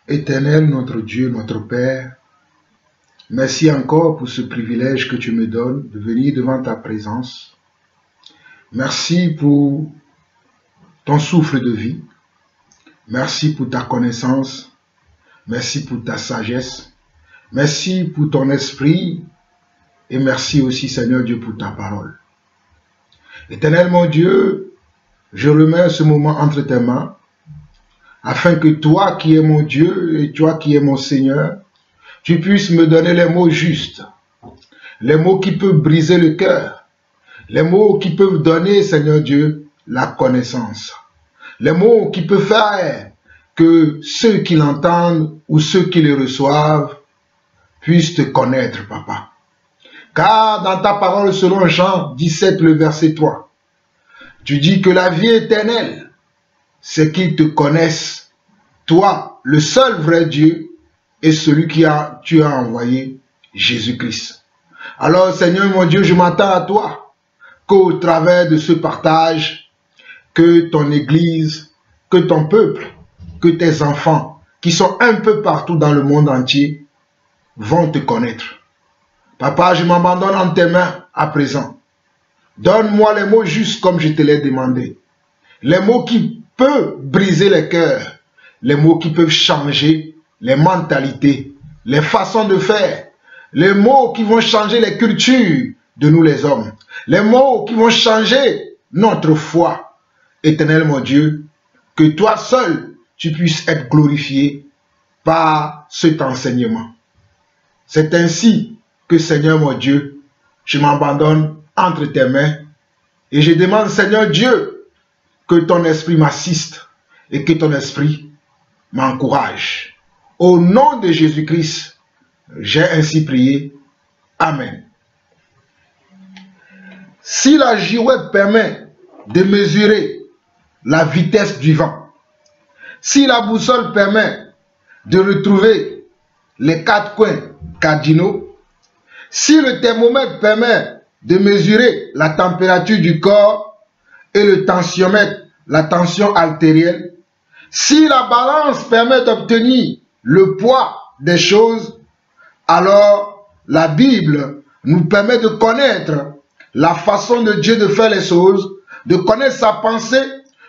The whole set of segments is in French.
Éternel, notre Dieu, notre Père, merci encore pour ce privilège que tu me donnes de venir devant ta présence. Merci pour ton souffle de vie. Merci pour ta connaissance. Merci pour ta sagesse. Merci pour ton esprit. Et merci aussi, Seigneur Dieu, pour ta parole. Éternel, mon Dieu, je remets ce moment entre tes mains, afin que toi qui es mon Dieu et toi qui es mon Seigneur, tu puisses me donner les mots justes, les mots qui peuvent briser le cœur, les mots qui peuvent donner, Seigneur Dieu, la connaissance, les mots qui peuvent faire que ceux qui l'entendent ou ceux qui les reçoivent puissent te connaître, Papa. Car dans ta parole, selon Jean 17, le verset 3, tu dis que la vie éternelle, c'est qu'ils te connaissent, toi, le seul vrai Dieu, et celui tu as envoyé, Jésus-Christ. Alors, Seigneur mon Dieu, je m'attends à toi, qu'au travers de ce partage, que ton Église, que ton peuple, que tes enfants, qui sont un peu partout dans le monde entier, vont te connaître. Papa, je m'abandonne en tes mains à présent. Donne-moi les mots justes comme je te l'ai demandé. Les mots qui peuvent briser les cœurs. Les mots qui peuvent changer les mentalités, les façons de faire. Les mots qui vont changer les cultures de nous les hommes. Les mots qui vont changer notre foi. Éternel mon Dieu, que toi seul, tu puisses être glorifié par cet enseignement. C'est ainsi que, Seigneur mon Dieu, je m'abandonne entre tes mains et je demande, Seigneur Dieu, que ton esprit m'assiste et que ton esprit m'encourage. Au nom de Jésus-Christ, j'ai ainsi prié. Amen. Si la girouette permet de mesurer la vitesse du vent, si la boussole permet de retrouver les 4 coins cardinaux, si le thermomètre permet de mesurer la température du corps et le tensiomètre, la tension artérielle, si la balance permet d'obtenir le poids des choses, alors la Bible nous permet de connaître la façon de Dieu de faire les choses, de connaître sa pensée,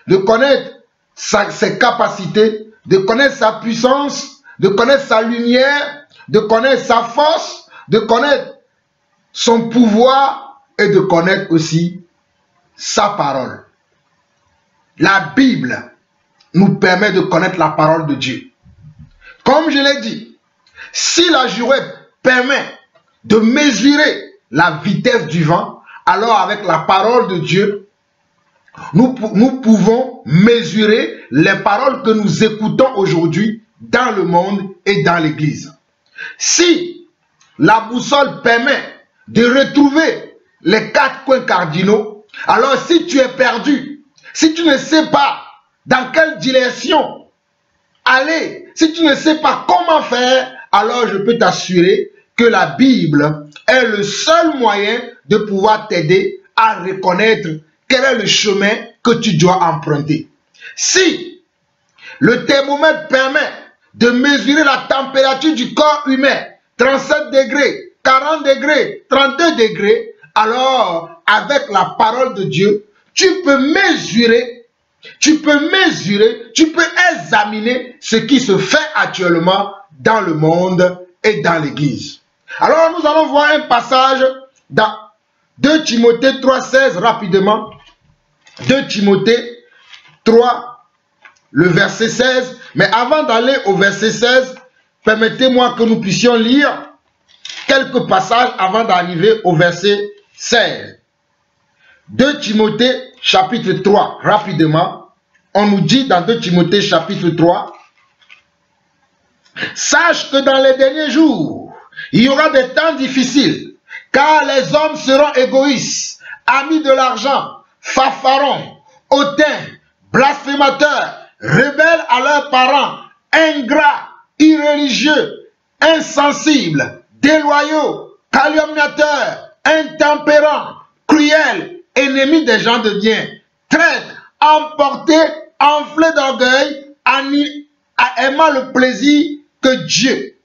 de connaître ses capacités, de connaître sa puissance, de connaître sa lumière, de connaître sa force, de connaître son pouvoir et de connaître aussi sa parole. La Bible nous permet de connaître la parole de Dieu. Comme je l'ai dit, si la girouette permet de mesurer la vitesse du vent, alors avec la parole de Dieu, nous pouvons mesurer les paroles que nous écoutons aujourd'hui dans le monde et dans l'Église. Si la boussole permet de retrouver les 4 coins cardinaux, alors si tu es perdu, si tu ne sais pas dans quelle direction aller, si tu ne sais pas comment faire, alors je peux t'assurer que la Bible est le seul moyen de pouvoir t'aider à reconnaître quel est le chemin que tu dois emprunter. Si le thermomètre permet de mesurer la température du corps humain, 37 degrés, 40 degrés, 32 degrés, alors avec la parole de Dieu, tu peux mesurer, tu peux examiner ce qui se fait actuellement dans le monde et dans l'Église. Alors nous allons voir un passage dans 2 Timothée 3,16 rapidement. 2 Timothée 3, le verset 16. Mais avant d'aller au verset 16, permettez-moi que nous puissions lire quelques passages avant d'arriver au verset 16. 2 Timothée chapitre 3, rapidement. On nous dit dans 2 Timothée chapitre 3, « Sache que dans les derniers jours, il y aura des temps difficiles, car les hommes seront égoïstes, amis de l'argent, fanfarons, hautains, blasphémateurs, rebelles à leurs parents, ingrats, irréligieux, insensibles, déloyaux, calomniateurs, intempérants, cruels, ennemis des gens de bien, traîtres, emportés, enflés d'orgueil, aimant le plaisir que Dieu.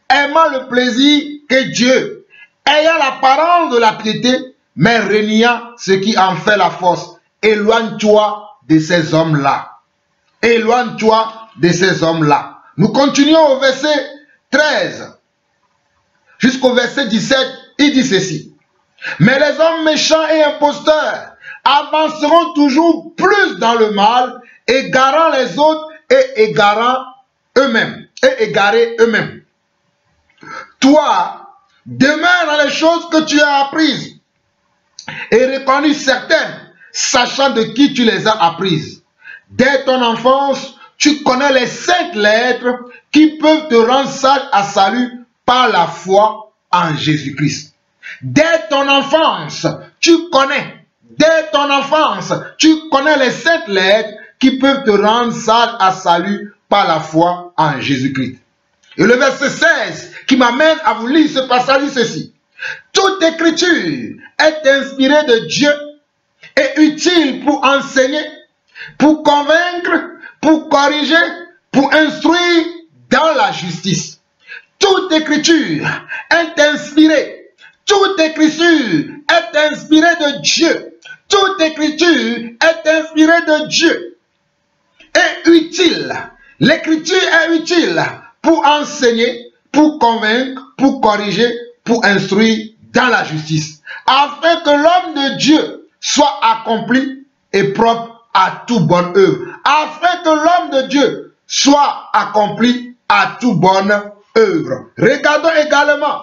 Aimant le plaisir que Dieu. Ayant l'apparence de la piété, mais reniant ce qui en fait la force. Éloigne-toi de ces hommes-là. Éloigne-toi de ces hommes-là. Nous continuons au verset 13 jusqu'au verset 17. Il dit ceci. Mais les hommes méchants et imposteurs avanceront toujours plus dans le mal, égarant les autres et égarant eux-mêmes. Et égarer eux-mêmes. Toi, demeure dans les choses que tu as apprises et reconnues certaines, sachant de qui tu les as apprises. Dès ton enfance, tu connais les 5 lettres qui peuvent te rendre sage à salut par la foi en Jésus-Christ. Dès ton enfance, tu connais. Dès ton enfance, tu connais les 5 lettres qui peuvent te rendre sage à salut par la foi en Jésus-Christ. Et le verset 16 qui m'amène à vous lire ce passage dit ceci. Toute écriture est inspirée de Dieu et utile pour enseigner, pour convaincre, pour corriger, pour instruire dans la justice. Toute écriture est inspirée. Toute écriture est inspirée de Dieu. Toute écriture est inspirée de Dieu. Et utile. L'écriture est utile pour enseigner, pour convaincre, pour corriger, pour instruire dans la justice, afin que l'homme de Dieu soit accompli et propre à toute bonne œuvre. Afin que l'homme de Dieu soit accompli à toute bonne œuvre. Regardons également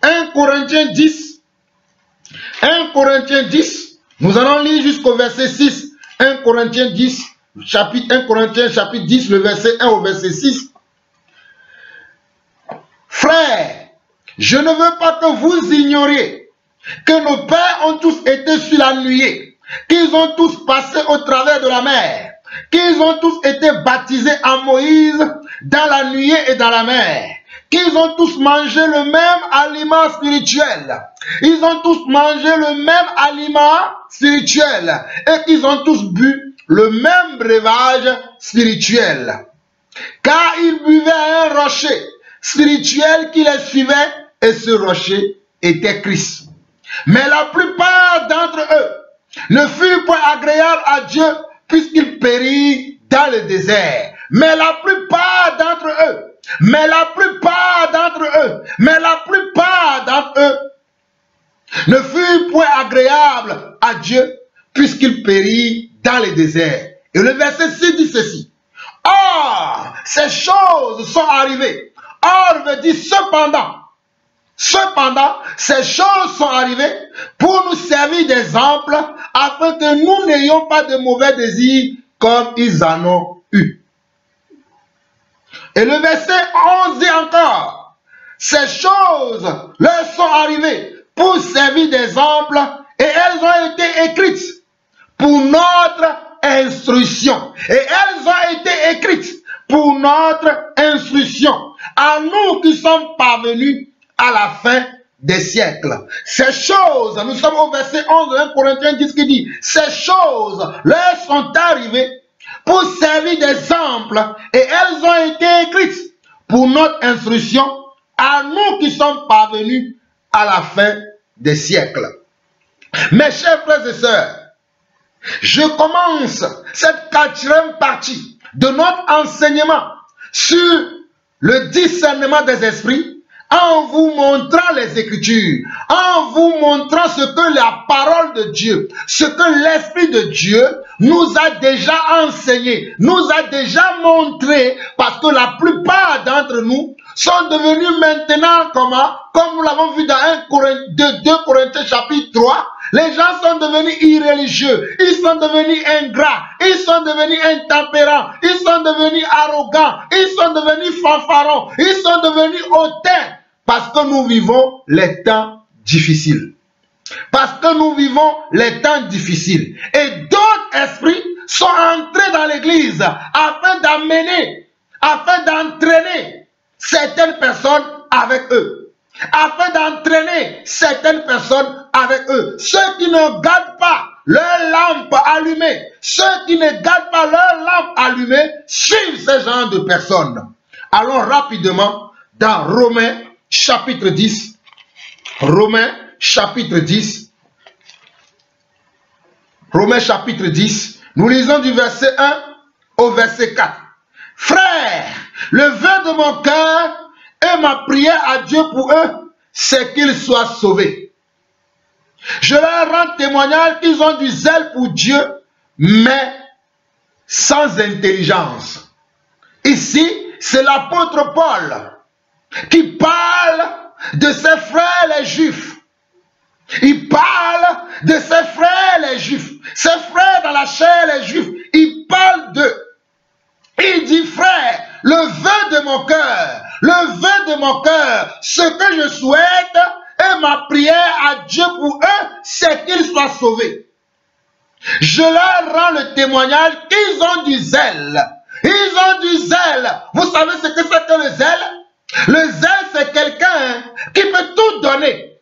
1 Corinthiens 10. 1 Corinthiens 10. Nous allons lire jusqu'au verset 6. 1 Corinthiens 10, chapitre 1 Corinthiens chapitre 10, le verset 1 au verset 6. Frères, je ne veux pas que vous ignoriez que nos pères ont tous été sur la nuée, qu'ils ont tous passé au travers de la mer, qu'ils ont tous été baptisés en Moïse dans la nuée et dans la mer, qu'ils ont tous mangé le même aliment spirituel. Ils ont tous mangé le même aliment spirituel et qu'ils ont tous bu le même breuvage spirituel. Car ils buvaient à un rocher spirituel qui les suivait et ce rocher était Christ. Mais la plupart d'entre eux ne furent point agréables à Dieu puisqu'ils périrent dans le désert. Mais la plupart d'entre eux ne furent point agréables à Dieu puisqu'ils périrent dans le désert. Et le verset 6 dit ceci. Or, ces choses sont arrivées. Or veut dire cependant. Cependant, ces choses sont arrivées pour nous servir d'exemple afin que nous n'ayons pas de mauvais désirs comme ils en ont eu. Et le verset 11 dit encore, ces choses leur sont arrivées pour servir d'exemple et elles ont été écrites pour notre instruction. Et elles ont été écrites pour notre instruction. À nous qui sommes parvenus à la fin des siècles. Ces choses, nous sommes au verset 11 de 1 Corinthiens 10 qui dit, ces choses leur sont arrivées pour servir d'exemple et elles ont été écrites pour notre instruction à nous qui sommes parvenus à la fin des siècles. Mes chers frères et sœurs, je commence cette 4e partie de notre enseignement sur le discernement des esprits en vous montrant les Écritures, en vous montrant ce que la parole de Dieu, ce que l'Esprit de Dieu nous a déjà enseigné, nous a déjà montré, parce que la plupart d'entre nous sont devenus maintenant comment? Comme nous l'avons vu dans 2 Corinthiens chapitre 3, les gens sont devenus irréligieux, ils sont devenus ingrats, ils sont devenus intempérants, ils sont devenus arrogants, ils sont devenus fanfarons, ils sont devenus hautains, parce que nous vivons les temps difficiles. Parce que nous vivons les temps difficiles. Et d'autres esprits sont entrés dans l'église afin d'amener, afin d'entraîner certaines personnes avec eux. Afin d'entraîner certaines personnes avec eux. Ceux qui ne gardent pas leur lampe allumée. Ceux qui ne gardent pas leur lampe allumée suivent ce genre de personnes. Allons rapidement dans Romains chapitre 10. Romains chapitre 10. Romains chapitre 10. Nous lisons du verset 1 au verset 4. Frères, le vœu de mon cœur et ma prière à Dieu pour eux, c'est qu'ils soient sauvés. Je leur rends témoignage qu'ils ont du zèle pour Dieu, mais sans intelligence. Ici, c'est l'apôtre Paul qui parle de ses frères les Juifs. Il parle de ses frères les Juifs. Ses frères dans la chair les Juifs. Il parle d'eux. Il dit, frère, le vœu de mon cœur, le vœu de mon cœur, ce que je souhaite et ma prière à Dieu pour eux, c'est qu'ils soient sauvés. Je leur rends le témoignage qu'ils ont du zèle. Ils ont du zèle. Vous savez ce que c'est que le zèle? Le zèle, c'est quelqu'un qui peut tout donner.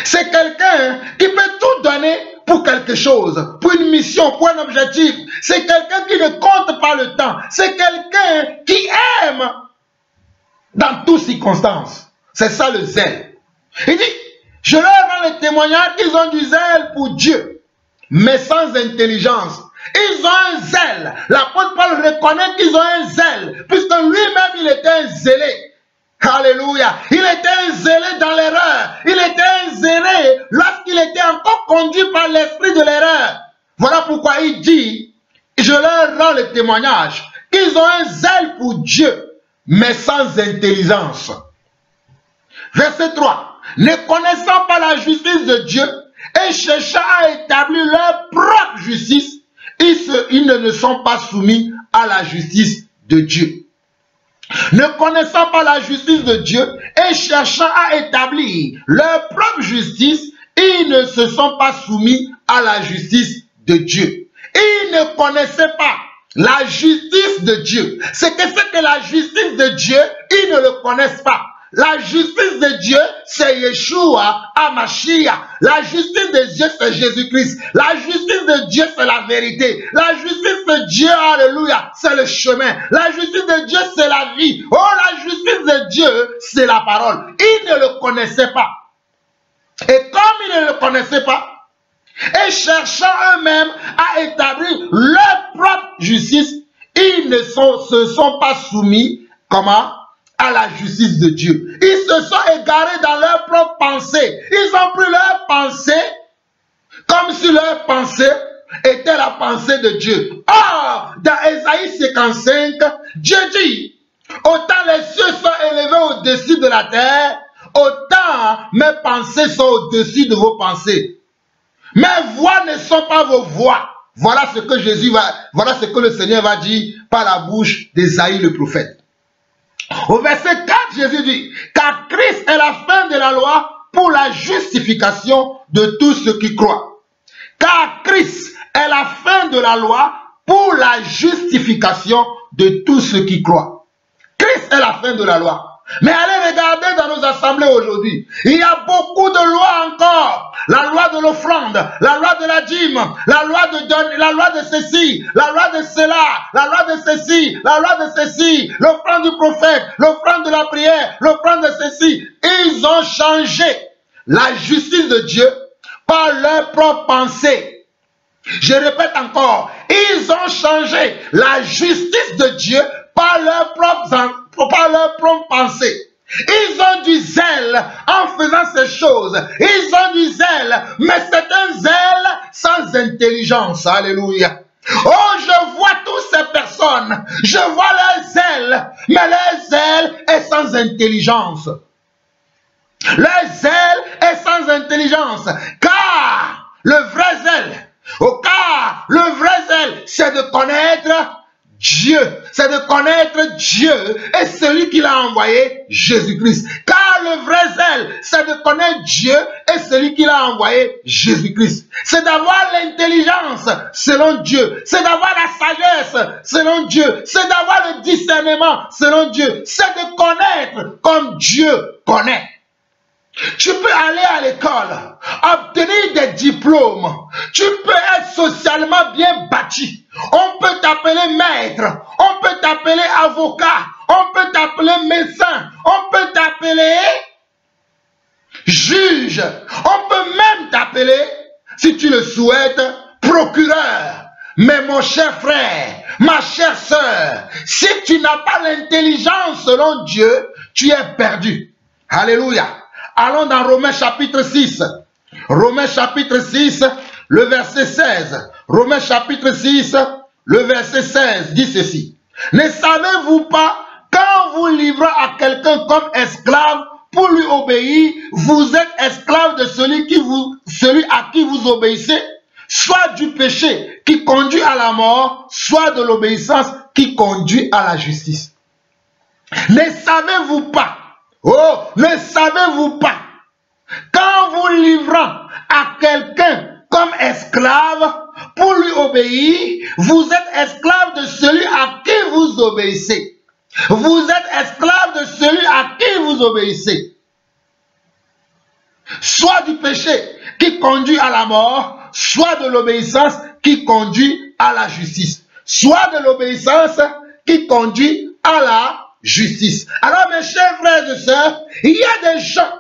C'est quelqu'un qui peut tout donner pour quelque chose, pour une mission, pour un objectif. C'est quelqu'un qui ne compte pas le temps. C'est quelqu'un qui aime dans toutes circonstances. C'est ça le zèle. Il dit, je leur rends le témoignage qu'ils ont du zèle pour Dieu, mais sans intelligence. Ils ont un zèle. L'apôtre Paul reconnaît qu'ils ont un zèle, puisque lui-même il était un zélé. Alléluia. Il était zélé dans l'erreur. Il était zélé lorsqu'il était encore conduit par l'esprit de l'erreur. Voilà pourquoi il dit, je leur rends le témoignage qu'ils ont un zèle pour Dieu, mais sans intelligence. Verset 3. Ne connaissant pas la justice de Dieu et cherchant à établir leur propre justice, ils ne sont pas soumis à la justice de Dieu. Ne connaissant pas la justice de Dieu et cherchant à établir leur propre justice, ils ne se sont pas soumis à la justice de Dieu. Ils ne connaissaient pas la justice de Dieu. C'est que la justice de Dieu, ils ne le connaissent pas. La justice de Dieu, c'est Yeshua HaMashiach. La justice de Dieu, c'est Jésus-Christ. La justice de Dieu, c'est la vérité. La justice de Dieu, alléluia, c'est le chemin. La justice de Dieu, c'est la vie. Oh, la justice de Dieu, c'est la parole. Ils ne le connaissaient pas. Et comme ils ne le connaissaient pas, et cherchant eux-mêmes à établir leur propre justice, ils ne se sont pas soumis, comment? À la justice de Dieu. Ils se sont égarés dans leurs propres pensées. Ils ont pris leurs pensées comme si leur pensée était la pensée de Dieu. Or, dans Ésaïe 55, Dieu dit, autant les cieux sont élevés au-dessus de la terre, autant mes pensées sont au-dessus de vos pensées. Mes voix ne sont pas vos voix. Voilà ce que voilà ce que le Seigneur va dire par la bouche d'Ésaïe le prophète. Au verset 4, Jésus dit, car Christ est la fin de la loi pour la justification de tous ceux qui croient. Car Christ est la fin de la loi pour la justification de tous ceux qui croient. Christ est la fin de la loi. Mais allez regarder dans nos assemblées aujourd'hui. Il y a beaucoup de lois encore. La loi de l'offrande, la loi de la dîme, la loi de ceci, la loi de cela, la loi de ceci, la loi de ceci, l'offrande du prophète, l'offrande de la prière, l'offrande de ceci. Ils ont changé la justice de Dieu par leur propre pensée. Je répète encore, ils ont changé la justice de Dieu par leur propre pensée. Ils ont du zèle en faisant ces choses. Ils ont du zèle, mais c'est un zèle sans intelligence. Alléluia. Oh, je vois toutes ces personnes. Je vois leur zèle, mais leur zèle est sans intelligence. Leur zèle est sans intelligence. Car le vrai zèle, le vrai zèle, c'est de connaître Dieu, c'est de connaître Dieu et celui qui l'a envoyé, Jésus-Christ. Car le vrai zèle, c'est de connaître Dieu et celui qui l'a envoyé, Jésus-Christ. C'est d'avoir l'intelligence selon Dieu, c'est d'avoir la sagesse selon Dieu, c'est d'avoir le discernement selon Dieu, c'est de connaître comme Dieu connaît. Tu peux aller à l'école, obtenir des diplômes. Tu peux être socialement bien bâti. On peut t'appeler maître, on peut t'appeler avocat, on peut t'appeler médecin, on peut t'appeler juge, on peut même t'appeler, si tu le souhaites, procureur. Mais mon cher frère, ma chère sœur, si tu n'as pas l'intelligence selon Dieu, tu es perdu. Alléluia. Allons dans Romains chapitre 6. Romains chapitre 6, le verset 16. Romains chapitre 6, le verset 16 dit ceci. Ne savez-vous pas, quand vous livrez à quelqu'un comme esclave pour lui obéir, vous êtes esclave de celui à qui vous obéissez, soit du péché qui conduit à la mort, soit de l'obéissance qui conduit à la justice. Ne savez-vous pas, oh, ne savez-vous pas, qu'en vous livrant à quelqu'un comme esclave pour lui obéir, vous êtes esclave de celui à qui vous obéissez. Vous êtes esclave de celui à qui vous obéissez. Soit du péché qui conduit à la mort, soit de l'obéissance qui conduit à la justice. Soit de l'obéissance qui conduit à la justice. Alors mes chers frères et sœurs, il y a des gens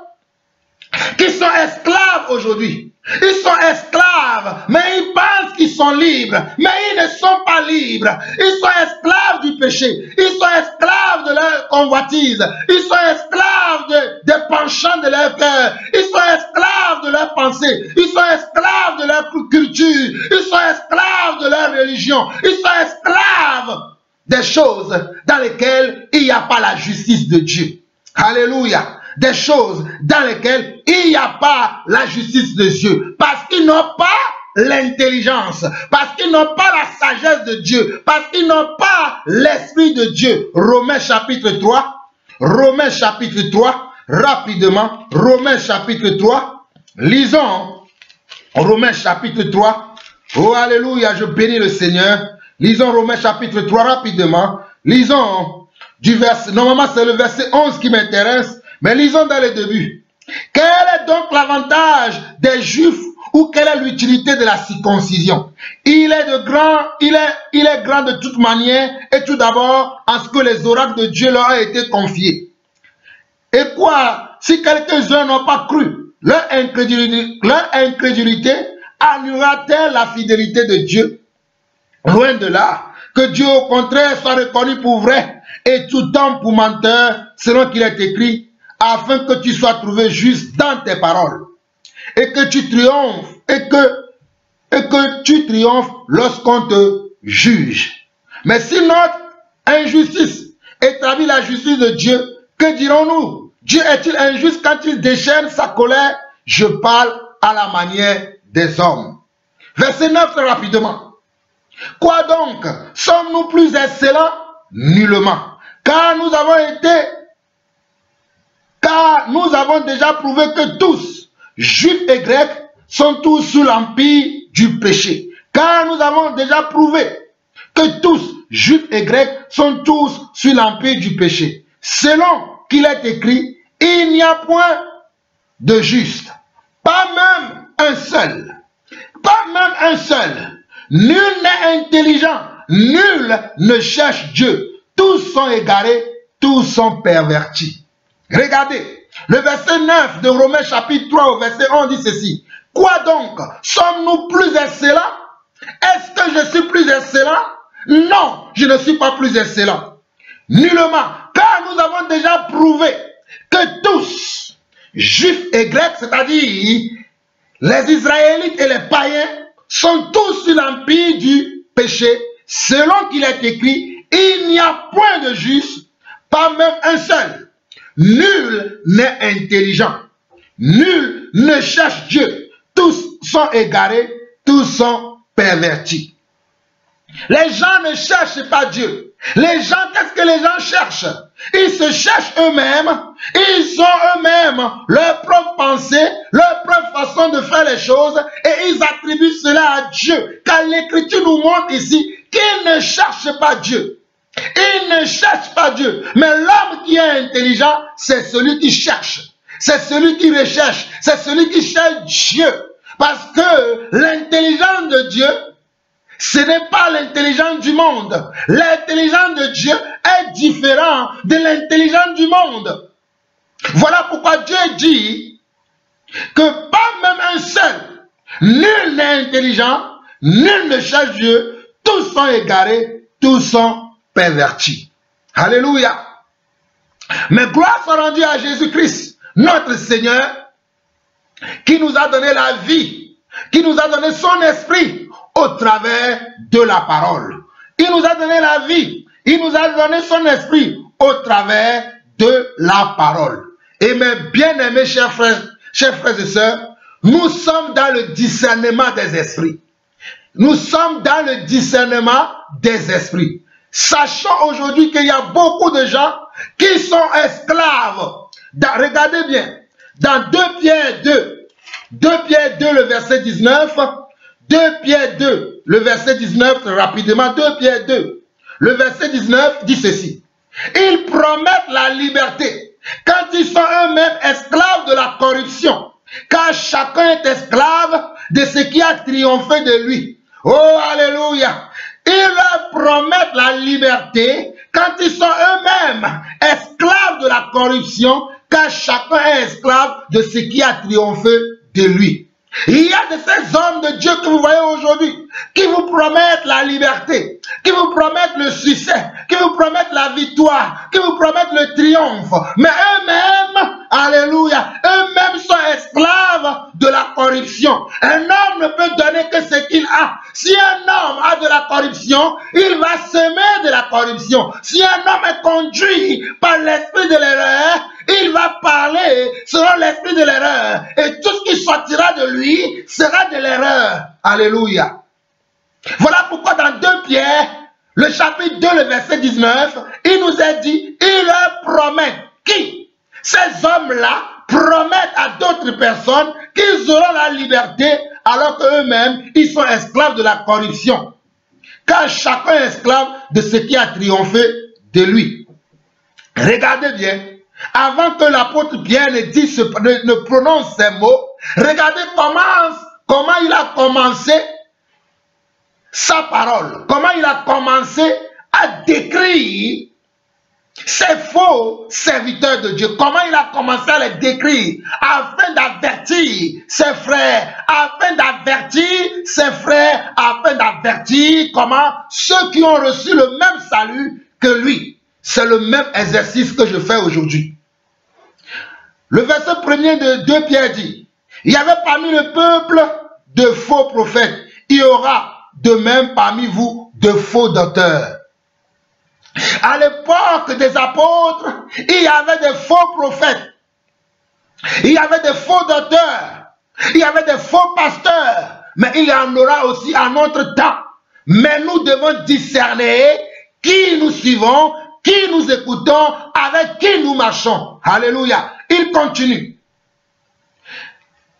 qui sont esclaves aujourd'hui. Ils sont esclaves, mais ils pensent qu'ils sont libres, mais ils ne sont pas libres. Ils sont esclaves du péché. Ils sont esclaves de leur convoitise. Ils sont esclaves des penchants de leur cœur. Ils sont esclaves de leurs pensées. Ils sont esclaves de leur culture. Ils sont esclaves de leur religion. Ils sont esclaves des choses dans lesquelles il n'y a pas la justice de Dieu. Alléluia. Des choses dans lesquelles il n'y a pas la justice de Dieu. Parce qu'ils n'ont pas l'intelligence. Parce qu'ils n'ont pas la sagesse de Dieu. Parce qu'ils n'ont pas l'esprit de Dieu. Romains chapitre 3. Romains chapitre 3. Rapidement. Romains chapitre 3. Lisons. Romains chapitre 3. Oh alléluia, je bénis le Seigneur. Lisons Romains chapitre 3 rapidement. Lisons du verset. Normalement c'est le verset 11 qui m'intéresse. Mais lisons dans le début. Quel est donc l'avantage des Juifs ou quelle est l'utilité de la circoncision? Il est grand de toute manière et tout d'abord en ce que les oracles de Dieu leur ont été confiés. Et quoi, si quelques-uns n'ont pas cru, leur incrédulité annulera-t-elle la fidélité de Dieu? Loin de là, que Dieu au contraire soit reconnu pour vrai et tout homme pour menteur, selon qu'il est écrit, afin que tu sois trouvé juste dans tes paroles et que tu triomphes et que tu triomphes lorsqu'on te juge. Mais si notre injustice établit la justice de Dieu, que dirons-nous? Dieu est-il injuste quand il déchaîne sa colère? Je parle à la manière des hommes. Verset 9 rapidement. Quoi donc? Sommes-nous plus excellents? Nullement. Car nous avons déjà prouvé que tous, juifs et grecs, sont tous sous l'empire du péché. Car nous avons déjà prouvé que tous, juifs et grecs, sont tous sous l'empire du péché. Selon qu'il est écrit, il n'y a point de juste, pas même un seul. Pas même un seul. Nul n'est intelligent, nul ne cherche Dieu. Tous sont égarés, tous sont pervertis. Regardez, le verset 9 de Romains chapitre 3 au verset 11 dit ceci. Quoi donc? Sommes-nous plus excellents? Est-ce que je suis plus excellent? Non, je ne suis pas plus excellent. Nullement, car nous avons déjà prouvé que tous, juifs et grecs, c'est-à-dire les Israélites et les païens, sont tous sur l'empire du péché, selon qu'il est écrit, il n'y a point de juste, pas même un seul. Nul n'est intelligent. Nul ne cherche Dieu. Tous sont égarés. Tous sont pervertis. Les gens ne cherchent pas Dieu. Les gens, qu'est-ce que les gens cherchent? Ils se cherchent eux-mêmes. Ils ont eux-mêmes leur propre pensée, leur propre façon de faire les choses et ils attribuent cela à Dieu. Car l'Écriture nous montre ici qu'ils ne cherchent pas Dieu. Ils ne cherchent pas Dieu. Mais l'homme qui est intelligent, c'est celui qui cherche. c'est celui qui recherche, c'est celui qui cherche Dieu. Parce que l'intelligence de Dieu, ce n'est pas l'intelligence du monde. L'intelligence de Dieu est différente de l'intelligence du monde. Voilà pourquoi Dieu dit que pas même un seul, nul n'est intelligent, nul ne cherche Dieu, tous sont égarés, tous sont pervertis. Alléluia. Mais gloire soit rendue à Jésus-Christ, notre Seigneur, qui nous a donné la vie, qui nous a donné son esprit au travers de la parole. Il nous a donné la vie, il nous a donné son esprit au travers de la parole. Et mes bien-aimés chers frères et sœurs, nous sommes dans le discernement des esprits. Nous sommes dans le discernement des esprits. Sachant aujourd'hui qu'il y a beaucoup de gens qui sont esclaves. Regardez bien, dans 2 Pierre 2, 2 Pierre 2 le verset 19, 2 Pierre 2 le verset 19, rapidement, 2 Pierre 2, le verset 19 dit ceci. Ils promettent la liberté quand ils sont eux-mêmes esclaves de la corruption, car chacun est esclave de ce qui a triomphé de lui. Oh, alléluia! Ils leur promettent la liberté quand ils sont eux-mêmes esclaves de la corruption, car chacun est esclave de ce qui a triomphé de lui. Il y a de ces hommes de Dieu que vous voyez aujourd'hui, qui vous promettent la liberté, qui vous promettent le succès, qui vous promettent la victoire, qui vous promettent le triomphe. Mais eux-mêmes, alléluia, eux-mêmes sont esclaves de la corruption. Un homme ne peut donner que ce qu'il a. Si un homme a de la corruption, il va semer de la corruption. Si un homme est conduit par l'esprit de l'erreur, il va parler selon l'esprit de l'erreur. Et tout ce qui sortira de lui sera de l'erreur. Alléluia. Voilà pourquoi dans 2 Pierre, le chapitre 2, le verset 19, il nous est dit, il leur promet. Qui? Ces hommes-là promettent à d'autres personnes qu'ils auront la liberté alors qu'eux-mêmes, ils sont esclaves de la corruption. Car chacun est esclave de ce qui a triomphé de lui. Regardez bien. Avant que l'apôtre Pierre ne prononce ces mots, regardez comment il a commencé sa parole, comment il a commencé à décrire ces faux serviteurs de Dieu, comment il a commencé à les décrire afin d'avertir ses frères, afin d'avertir comment ceux qui ont reçu le même salut que lui. C'est le même exercice que je fais aujourd'hui. Le verset 1er de 2 Pierre dit, il y avait parmi le peuple de faux prophètes. Il y aura de même parmi vous de faux docteurs. À l'époque des apôtres, il y avait des faux prophètes. Il y avait des faux docteurs. Il y avait des faux pasteurs. Mais il y en aura aussi à notre temps. Mais nous devons discerner qui nous suivons, qui nous écoutons, avec qui nous marchons. Alléluia. Il continue.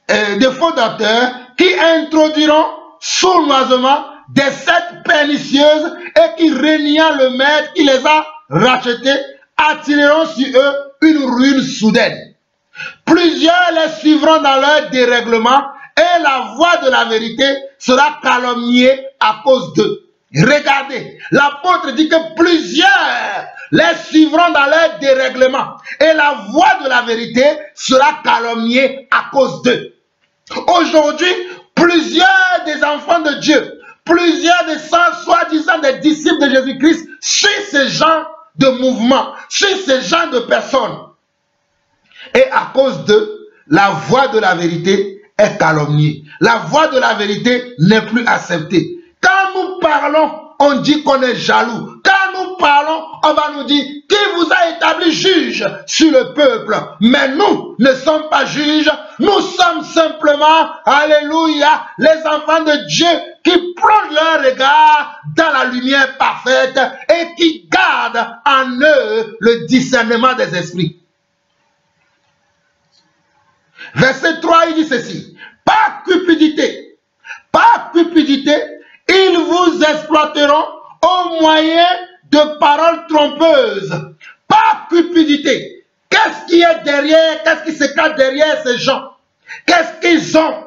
Des faux docteurs qui introduiront sournoisement des sectes pernicieuses et qui, régnant le maître qui les a rachetés, attireront sur eux une ruine soudaine. Plusieurs les suivront dans leur dérèglement et la voix de la vérité sera calomniée à cause d'eux. Regardez, l'apôtre dit que plusieurs les suivront dans leur dérèglement et la voix de la vérité sera calomniée à cause d'eux. Aujourd'hui, plusieurs des enfants de Dieu, plusieurs des soi-disant des disciples de Jésus-Christ suivent ce genre de mouvement, suivent ce genre de personnes. Et à cause d'eux, la voix de la vérité est calomniée. La voix de la vérité n'est plus acceptée. Quand nous parlons, on dit qu'on est jaloux. Quand nous parlons, on va nous dire qui vous a établi juge sur le peuple. Mais nous ne sommes pas juges. Nous sommes simplement, alléluia, les enfants de Dieu qui plongent leur regard dans la lumière parfaite et qui gardent en eux le discernement des esprits. Verset 3, il dit ceci. Par cupidité, ils vous exploiteront au moyen de paroles trompeuses. Par cupidité. Qu'est-ce qui est derrière, qu'est-ce qui se cache derrière ces gens? Qu'est-ce qu'ils ont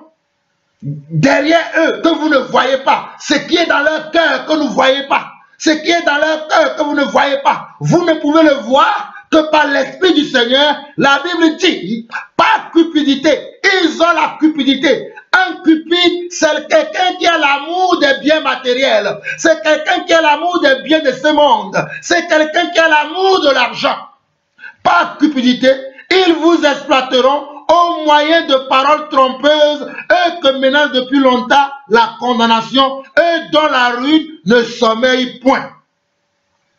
derrière eux que vous ne voyez pas? Ce qui est dans leur cœur que vous ne voyez pas. Ce qui est dans leur cœur que vous ne voyez pas. Vous ne pouvez le voir que par l'Esprit du Seigneur. La Bible dit, pas cupidité. Ils ont la cupidité. Un cupide, c'est quelqu'un qui a l'amour des biens matériels. C'est quelqu'un qui a l'amour des biens de ce monde. C'est quelqu'un qui a l'amour de l'argent. Pas cupidité. Ils vous exploiteront au moyen de paroles trompeuses, eux que menacent depuis longtemps la condamnation, eux dont la ruine ne sommeille point.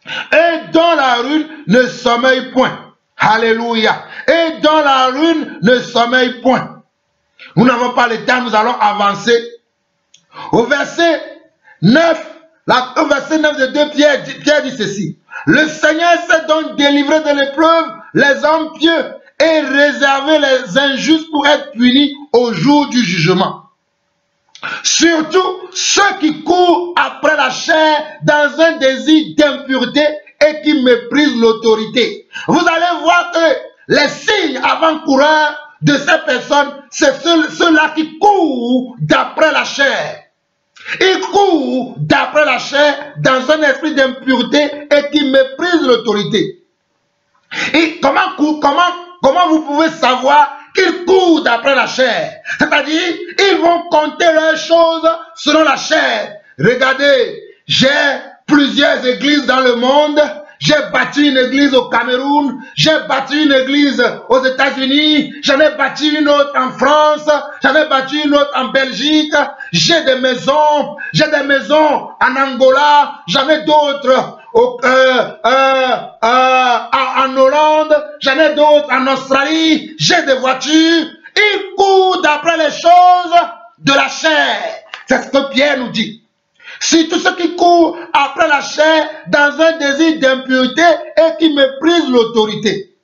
Et dont la ruine ne sommeille point. Alléluia. Et dont la ruine ne sommeille point. Nous n'avons pas le temps, nous allons avancer. Au verset 9, au verset 9 de 2 Pierre dit ceci. Le Seigneur s'est donc délivré de l'épreuve les hommes pieux et réservé les injustes pour être punis au jour du jugement. Surtout ceux qui courent après la chair dans un désir d'impureté et qui méprisent l'autorité. Vous allez voir que les signes avant-coureurs de ces personnes, c'est ceux-là qui courent d'après la chair. Ils courent d'après la chair dans un esprit d'impureté et qui méprisent l'autorité. Et comment vous pouvez savoir qu'ils courent d'après la chair? C'est-à-dire, ils vont compter leurs choses selon la chair. Regardez, j'ai plusieurs églises dans le monde. J'ai bâti une église au Cameroun, j'ai bâti une église aux États-Unis, j'en ai bâti une autre en France, j'en ai bâti une autre en Belgique, j'ai des maisons en Angola, j'en ai d'autres en Hollande, j'en ai d'autres en Australie, j'ai des voitures. Ils courent d'après les choses de la chair. C'est ce que Pierre nous dit. Si tous ceux qui courent après la chair dans un désir d'impureté et qui méprisent l'autorité.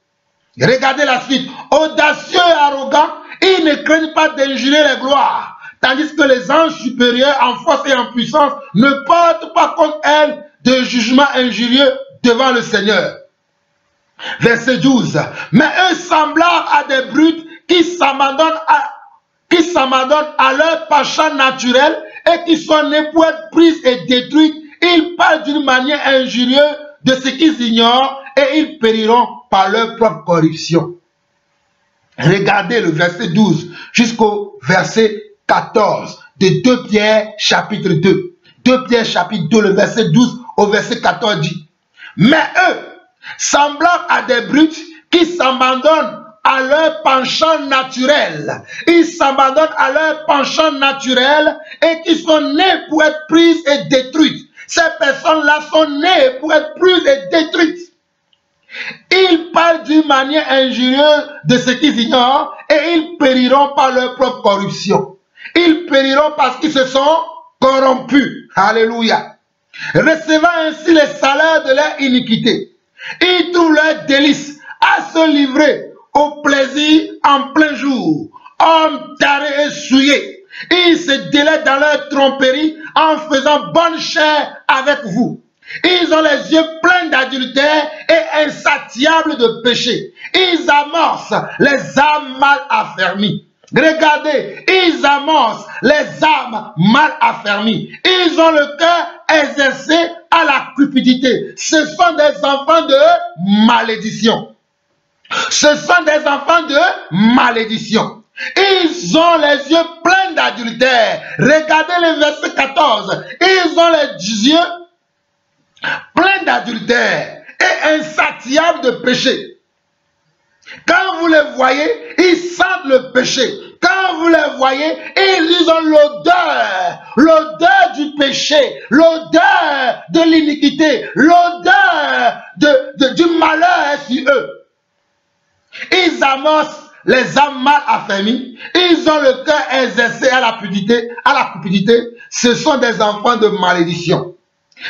Regardez la suite. Audacieux et arrogants, ils ne craignent pas d'injurer les gloires. Tandis que les anges supérieurs en force et en puissance ne portent pas contre elles de jugement injurieux devant le Seigneur. Verset 12. Mais eux semblables à des brutes qui s'abandonnent à leur penchant naturel et qui sont nés pour être prises et détruites, ils parlent d'une manière injurieuse de ce qu'ils ignorent et ils périront par leur propre corruption. Regardez le verset 12 jusqu'au verset 14 de 2 Pierre chapitre 2. 2 Pierre chapitre 2, le verset 12 au verset 14 dit: mais eux, semblables à des brutes qui s'abandonnent à leur penchant naturel. Ils s'abandonnent à leur penchant naturel et qui sont nés pour être prises et détruites. Ces personnes-là sont nées pour être prises et détruites. Ils parlent d'une manière injurieuse de ce qu'ils ignorent et ils périront par leur propre corruption. Ils périront parce qu'ils se sont corrompus. Alléluia. Recevant ainsi les salaires de leur iniquité, ils trouvent leur délice à se livrer au plaisir en plein jour, hommes tarés et souillés. Ils se délaient dans leur tromperie en faisant bonne chère avec vous. Ils ont les yeux pleins d'adultère et insatiables de péché. Ils amorcent les âmes mal affermies. Regardez, ils amorcent les âmes mal affermies. Ils ont le cœur exercé à la cupidité. Ce sont des enfants de malédiction. Ce sont des enfants de malédiction. Ils ont les yeux pleins d'adultère. Regardez le verset 14. Ils ont les yeux pleins d'adultère et insatiables de péché. Quand vous les voyez, ils sentent le péché. Quand vous les voyez, ils ont l'odeur du péché, l'odeur de l'iniquité, l'odeur du malheur sur eux. Ils amorcent les âmes mal affermies. Ils ont le cœur exercé à la cupidité. Ce sont des enfants de malédiction.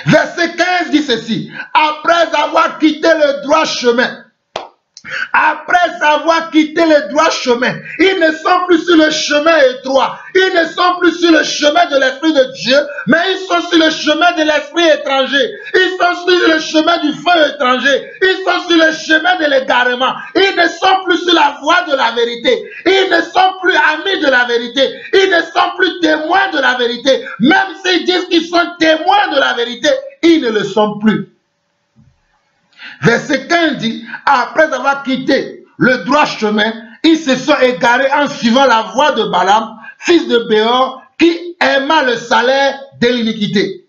Verset 15 dit ceci. Après avoir quitté le droit chemin, après avoir quitté le droit chemin, ils ne sont plus sur le chemin étroit. Ils ne sont plus sur le chemin de l'Esprit de Dieu, mais ils sont sur le chemin de l'esprit étranger. Ils sont sur le chemin du feu étranger. étrangers. Ils sont sur le chemin de l'égarement. Ils ne sont plus sur la voie de la vérité. Ils ne sont plus amis de la vérité. Ils ne sont plus témoins de la vérité. Même s'ils disent qu'ils sont témoins de la vérité, ils ne le sont plus. Verset 15 dit, après avoir quitté le droit chemin, ils se sont égarés en suivant la voie de Balaam, fils de Béor, qui aima le salaire de l'iniquité,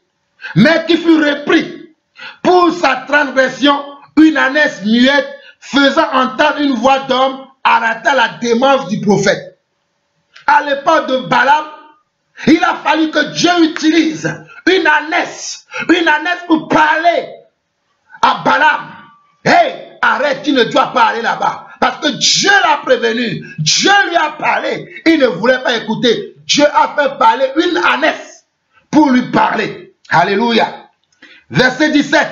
mais qui fut repris pour sa transgression. Une ânesse muette, faisant entendre une voix d'homme, arrêta la démence du prophète. À l'époque de Balaam, il a fallu que Dieu utilise une ânesse pour parler à Balaam. Hey, arrête, tu ne dois pas aller là-bas. Parce que Dieu l'a prévenu. Dieu lui a parlé. Il ne voulait pas écouter. Dieu a fait parler une ânesse pour lui parler. Alléluia. Verset 17.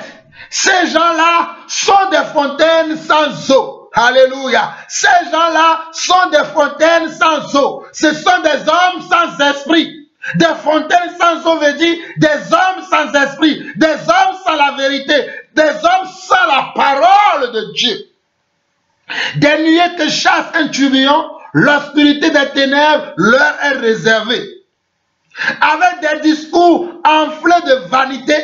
Ces gens-là sont des fontaines sans eau. Alléluia. Ces gens-là sont des fontaines sans eau. Ce sont des hommes sans esprit. Des fontaines sans eau veut dire des hommes sans esprit, des hommes sans la vérité, des hommes sans la parole de Dieu. Des nuées que chasse un tourbillon, l'obscurité des ténèbres leur est réservée. Avec des discours enflés de vanité,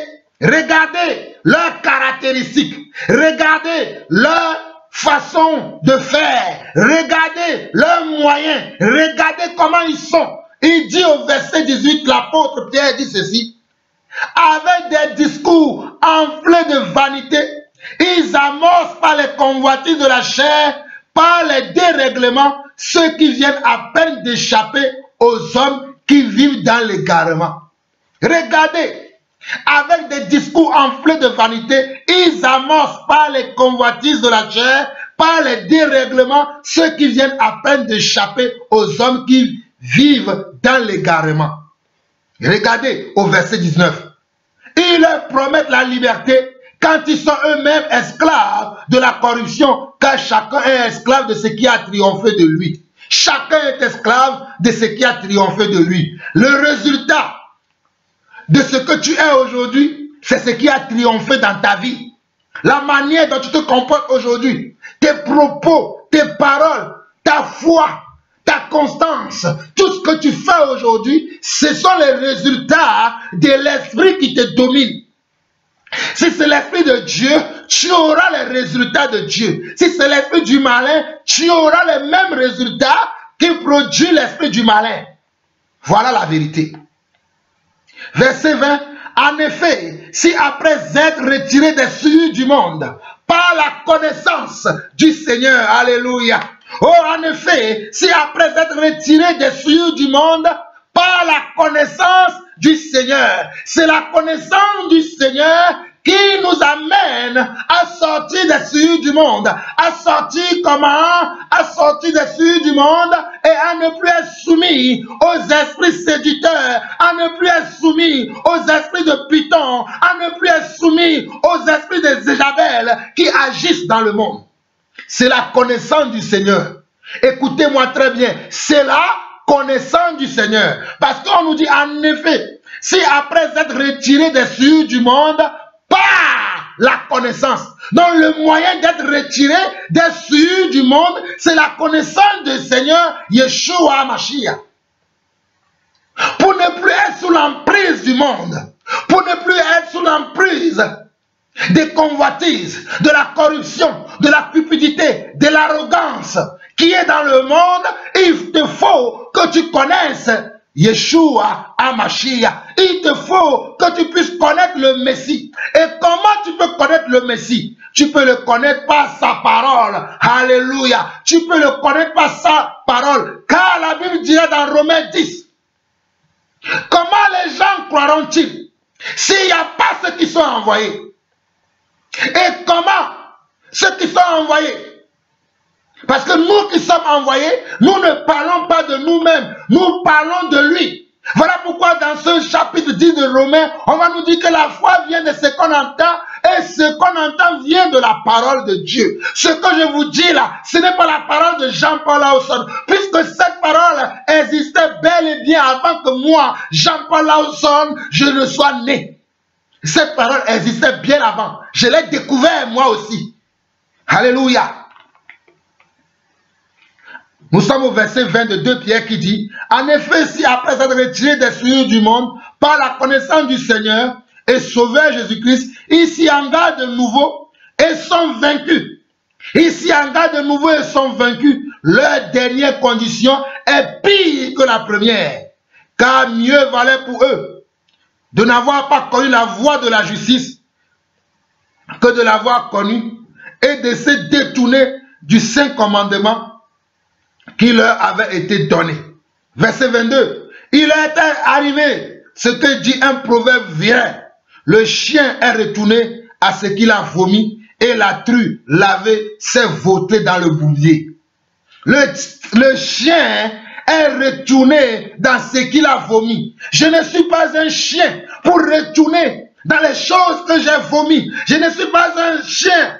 regardez leurs caractéristiques, regardez leur façon de faire, regardez leurs moyens, regardez comment ils sont. Il dit au verset 18, l'apôtre Pierre dit ceci, avec des discours enflés de vanité, ils amorcent par les convoitises de la chair, par les dérèglements, ceux qui viennent à peine d'échapper aux hommes qui vivent dans l'égarement. Regardez, avec des discours enflés de vanité, ils amorcent par les convoitises de la chair, par les dérèglements, ceux qui viennent à peine d'échapper aux hommes qui vivent dans l'égarement. Regardez au verset 19. Ils leur promettent la liberté quand ils sont eux-mêmes esclaves de la corruption, car chacun est esclave de ce qui a triomphé de lui. Chacun est esclave de ce qui a triomphé de lui. Le résultat de ce que tu es aujourd'hui, c'est ce qui a triomphé dans ta vie. La manière dont tu te comportes aujourd'hui, tes propos, tes paroles, ta foi, ta constance, tout ce que tu fais aujourd'hui, ce sont les résultats de l'esprit qui te domine. Si c'est l'esprit de Dieu, tu auras les résultats de Dieu. Si c'est l'esprit du malin, tu auras les mêmes résultats qui produit l'esprit du malin. Voilà la vérité. Verset 20. En effet, si après être retiré des souillures du monde, par la connaissance du Seigneur, alléluia. Oh, en effet, si après être retiré des souillures du monde, par la connaissance du Seigneur, c'est la connaissance du Seigneur qui nous amène à sortir des souillures du monde. À sortir comment? À sortir des souillures du monde et à ne plus être soumis aux esprits séducteurs, à ne plus être soumis aux esprits de Python, à ne plus être soumis aux esprits de Jézabel qui agissent dans le monde. C'est la connaissance du Seigneur. Écoutez-moi très bien, c'est la connaissance du Seigneur. Parce qu'on nous dit en effet, si après être retiré des souillures du monde, par la connaissance. Donc le moyen d'être retiré des souillures du monde, c'est la connaissance du Seigneur Yeshua HaMashiach. Pour ne plus être sous l'emprise du monde, pour ne plus être sous l'emprise des convoitises, de la corruption, de la cupidité, de l'arrogance qui est dans le monde, il te faut que tu connaisses Yeshua HaMashiach. Il te faut que tu puisses connaître le Messie. Et comment tu peux connaître le Messie? Tu peux le connaître par sa parole. Alléluia. Tu peux le connaître par sa parole. Car la Bible dirait dans Romains 10, comment les gens croiront-ils s'il n'y a pas ceux qui sont envoyés? Et comment ceux qui sont envoyés? Parce que nous qui sommes envoyés, nous ne parlons pas de nous-mêmes, nous parlons de lui. Voilà pourquoi dans ce chapitre 10 de Romains, on va nous dire que la foi vient de ce qu'on entend et ce qu'on entend vient de la parole de Dieu. Ce que je vous dis là, ce n'est pas la parole de Jean-Paul Lawson, puisque cette parole existait bel et bien avant que moi, Jean-Paul Lawson, je ne sois né. Cette parole existait bien avant. Je l'ai découvert moi aussi. Alléluia. Nous sommes au verset 20 de 2 Pierre qui dit, en effet, si après être retiré des souillures du monde, par la connaissance du Seigneur et Sauveur Jésus-Christ, ils s'y engagent de nouveau et sont vaincus. Ils s'y engagent de nouveau et sont vaincus. Leur dernière condition est pire que la première. Car mieux valait pour eux de n'avoir pas connu la voie de la justice que de l'avoir connue et de se détourner du saint commandement qui leur avait été donné. Verset 22. Il est arrivé ce que dit un proverbe vilain. Le chien est retourné à ce qu'il a vomi et la true lavée s'est vautrée dans le bouvier. Le chien est retourné dans ce qu'il a vomi. Je ne suis pas un chien pour retourner dans les choses que j'ai vomi. Je ne suis pas un chien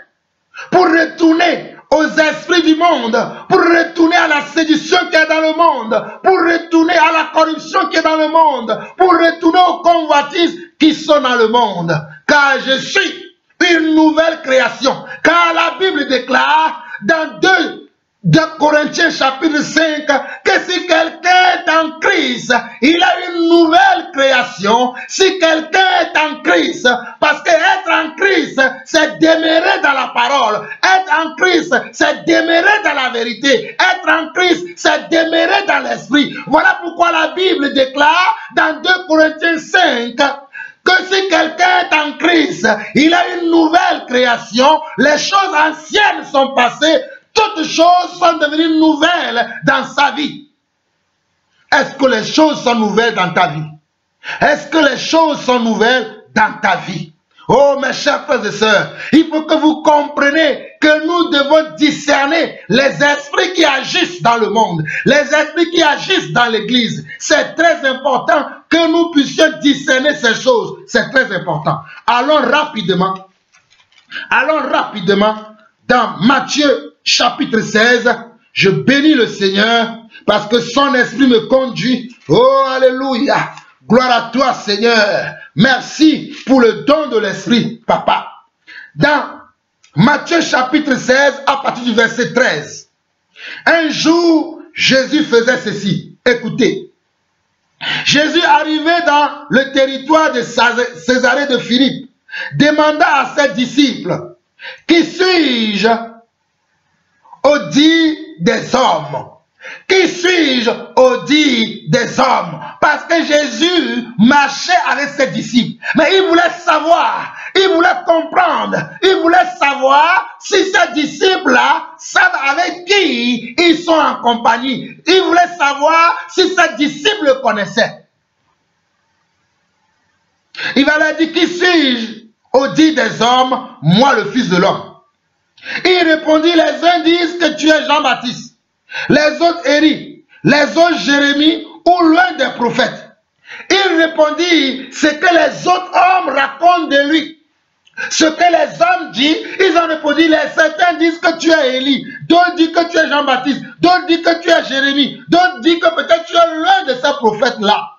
pour retourner aux esprits du monde, pour retourner à la séduction qui est dans le monde, pour retourner à la corruption qui est dans le monde, pour retourner aux convoitises qui sont dans le monde. Car je suis une nouvelle création. Car la Bible déclare dans 2 Corinthiens chapitre 5 que si quelqu'un est en Christ, il a une nouvelle création. Si quelqu'un est en Christ, parce que être en Christ, c'est demeurer dans la parole. Être en Christ, c'est demeurer dans la vérité. Être en Christ, c'est demeurer dans l'esprit. Voilà pourquoi la Bible déclare dans 2 Corinthiens 5 que si quelqu'un est en Christ, il a une nouvelle création. Les choses anciennes sont passées. Toutes choses sont devenues nouvelles dans sa vie. Est-ce que les choses sont nouvelles dans ta vie? Est-ce que les choses sont nouvelles dans ta vie? Oh mes chers frères et sœurs, il faut que vous compreniez que nous devons discerner les esprits qui agissent dans le monde, les esprits qui agissent dans l'église. C'est très important que nous puissions discerner ces choses. C'est très important. Allons rapidement dans Matthieu chapitre 16, je bénis le Seigneur parce que son esprit me conduit. Oh, alléluia. Gloire à toi, Seigneur. Merci pour le don de l'esprit, Papa. Dans Matthieu chapitre 16, à partir du verset 13. Un jour, Jésus faisait ceci. Écoutez. Jésus arrivait dans le territoire de Césarée de Philippe, demanda à ses disciples, qui suis-je au dit des hommes? Qui suis-je au dit des hommes? Parce que Jésus marchait avec ses disciples. Mais il voulait savoir, il voulait comprendre, il voulait savoir si ces disciples-là savent avec qui ils sont en compagnie. Il voulait savoir si ces disciples le connaissaient. Il va leur dire, qui suis-je au dit des hommes? Moi, le Fils de l'homme. Il répondit, les uns disent que tu es Jean-Baptiste, les autres Élie, les autres Jérémie ou l'un des prophètes. Il répondit, ce que les autres hommes racontent de lui. Ce que les hommes disent, ils ont répondu, certains disent que tu es Élie, d'autres disent que tu es Jean-Baptiste, d'autres disent que tu es Jérémie, d'autres disent que peut-être tu es l'un de ces prophètes-là.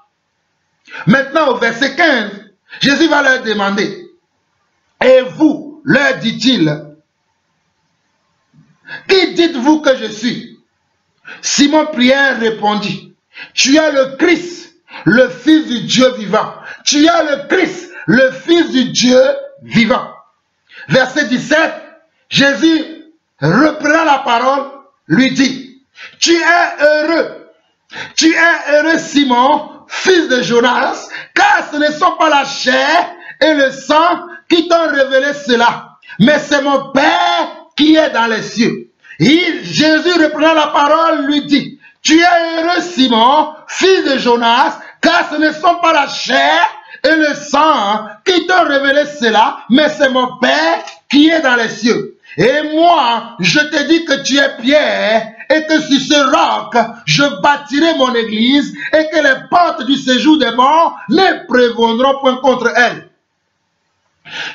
Maintenant au verset 15, Jésus va leur demander, et vous, leur dit-il, qui dites-vous que je suis? Simon-Pierre répondit, tu es le Christ, le Fils du Dieu vivant. Tu es le Christ, le Fils du Dieu vivant. Verset 17, Jésus reprenant la parole, lui dit, tu es heureux Simon, fils de Jonas, car ce ne sont pas la chair et le sang qui t'ont révélé cela, mais c'est mon Père qui est dans les cieux. Et Jésus reprenant la parole lui dit, tu es heureux Simon, fils de Jonas, car ce ne sont pas la chair et le sang qui t'ont révélé cela, mais c'est mon Père qui est dans les cieux. Et moi, je te dis que tu es Pierre, et que sur ce roc, je bâtirai mon église, et que les portes du séjour des morts ne prévaudront point contre elle.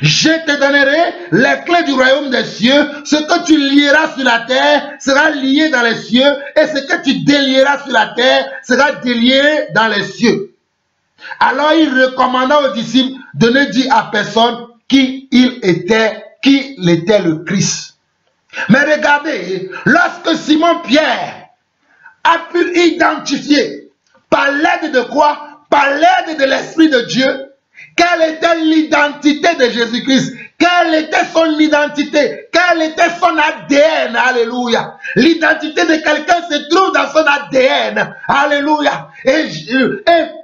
Je te donnerai les clés du royaume des cieux. Ce que tu lieras sur la terre sera lié dans les cieux, et ce que tu délieras sur la terre sera délié dans les cieux. Alors il recommanda aux disciples de ne dire à personne qu'il était le Christ. Mais regardez, lorsque Simon-Pierre a pu identifier, par l'aide de quoi? Par l'aide de l'Esprit de Dieu, quelle était l'identité de Jésus-Christ? Quelle était son identité? Quel était son ADN? Alléluia. L'identité de quelqu'un se trouve dans son ADN. Alléluia. Et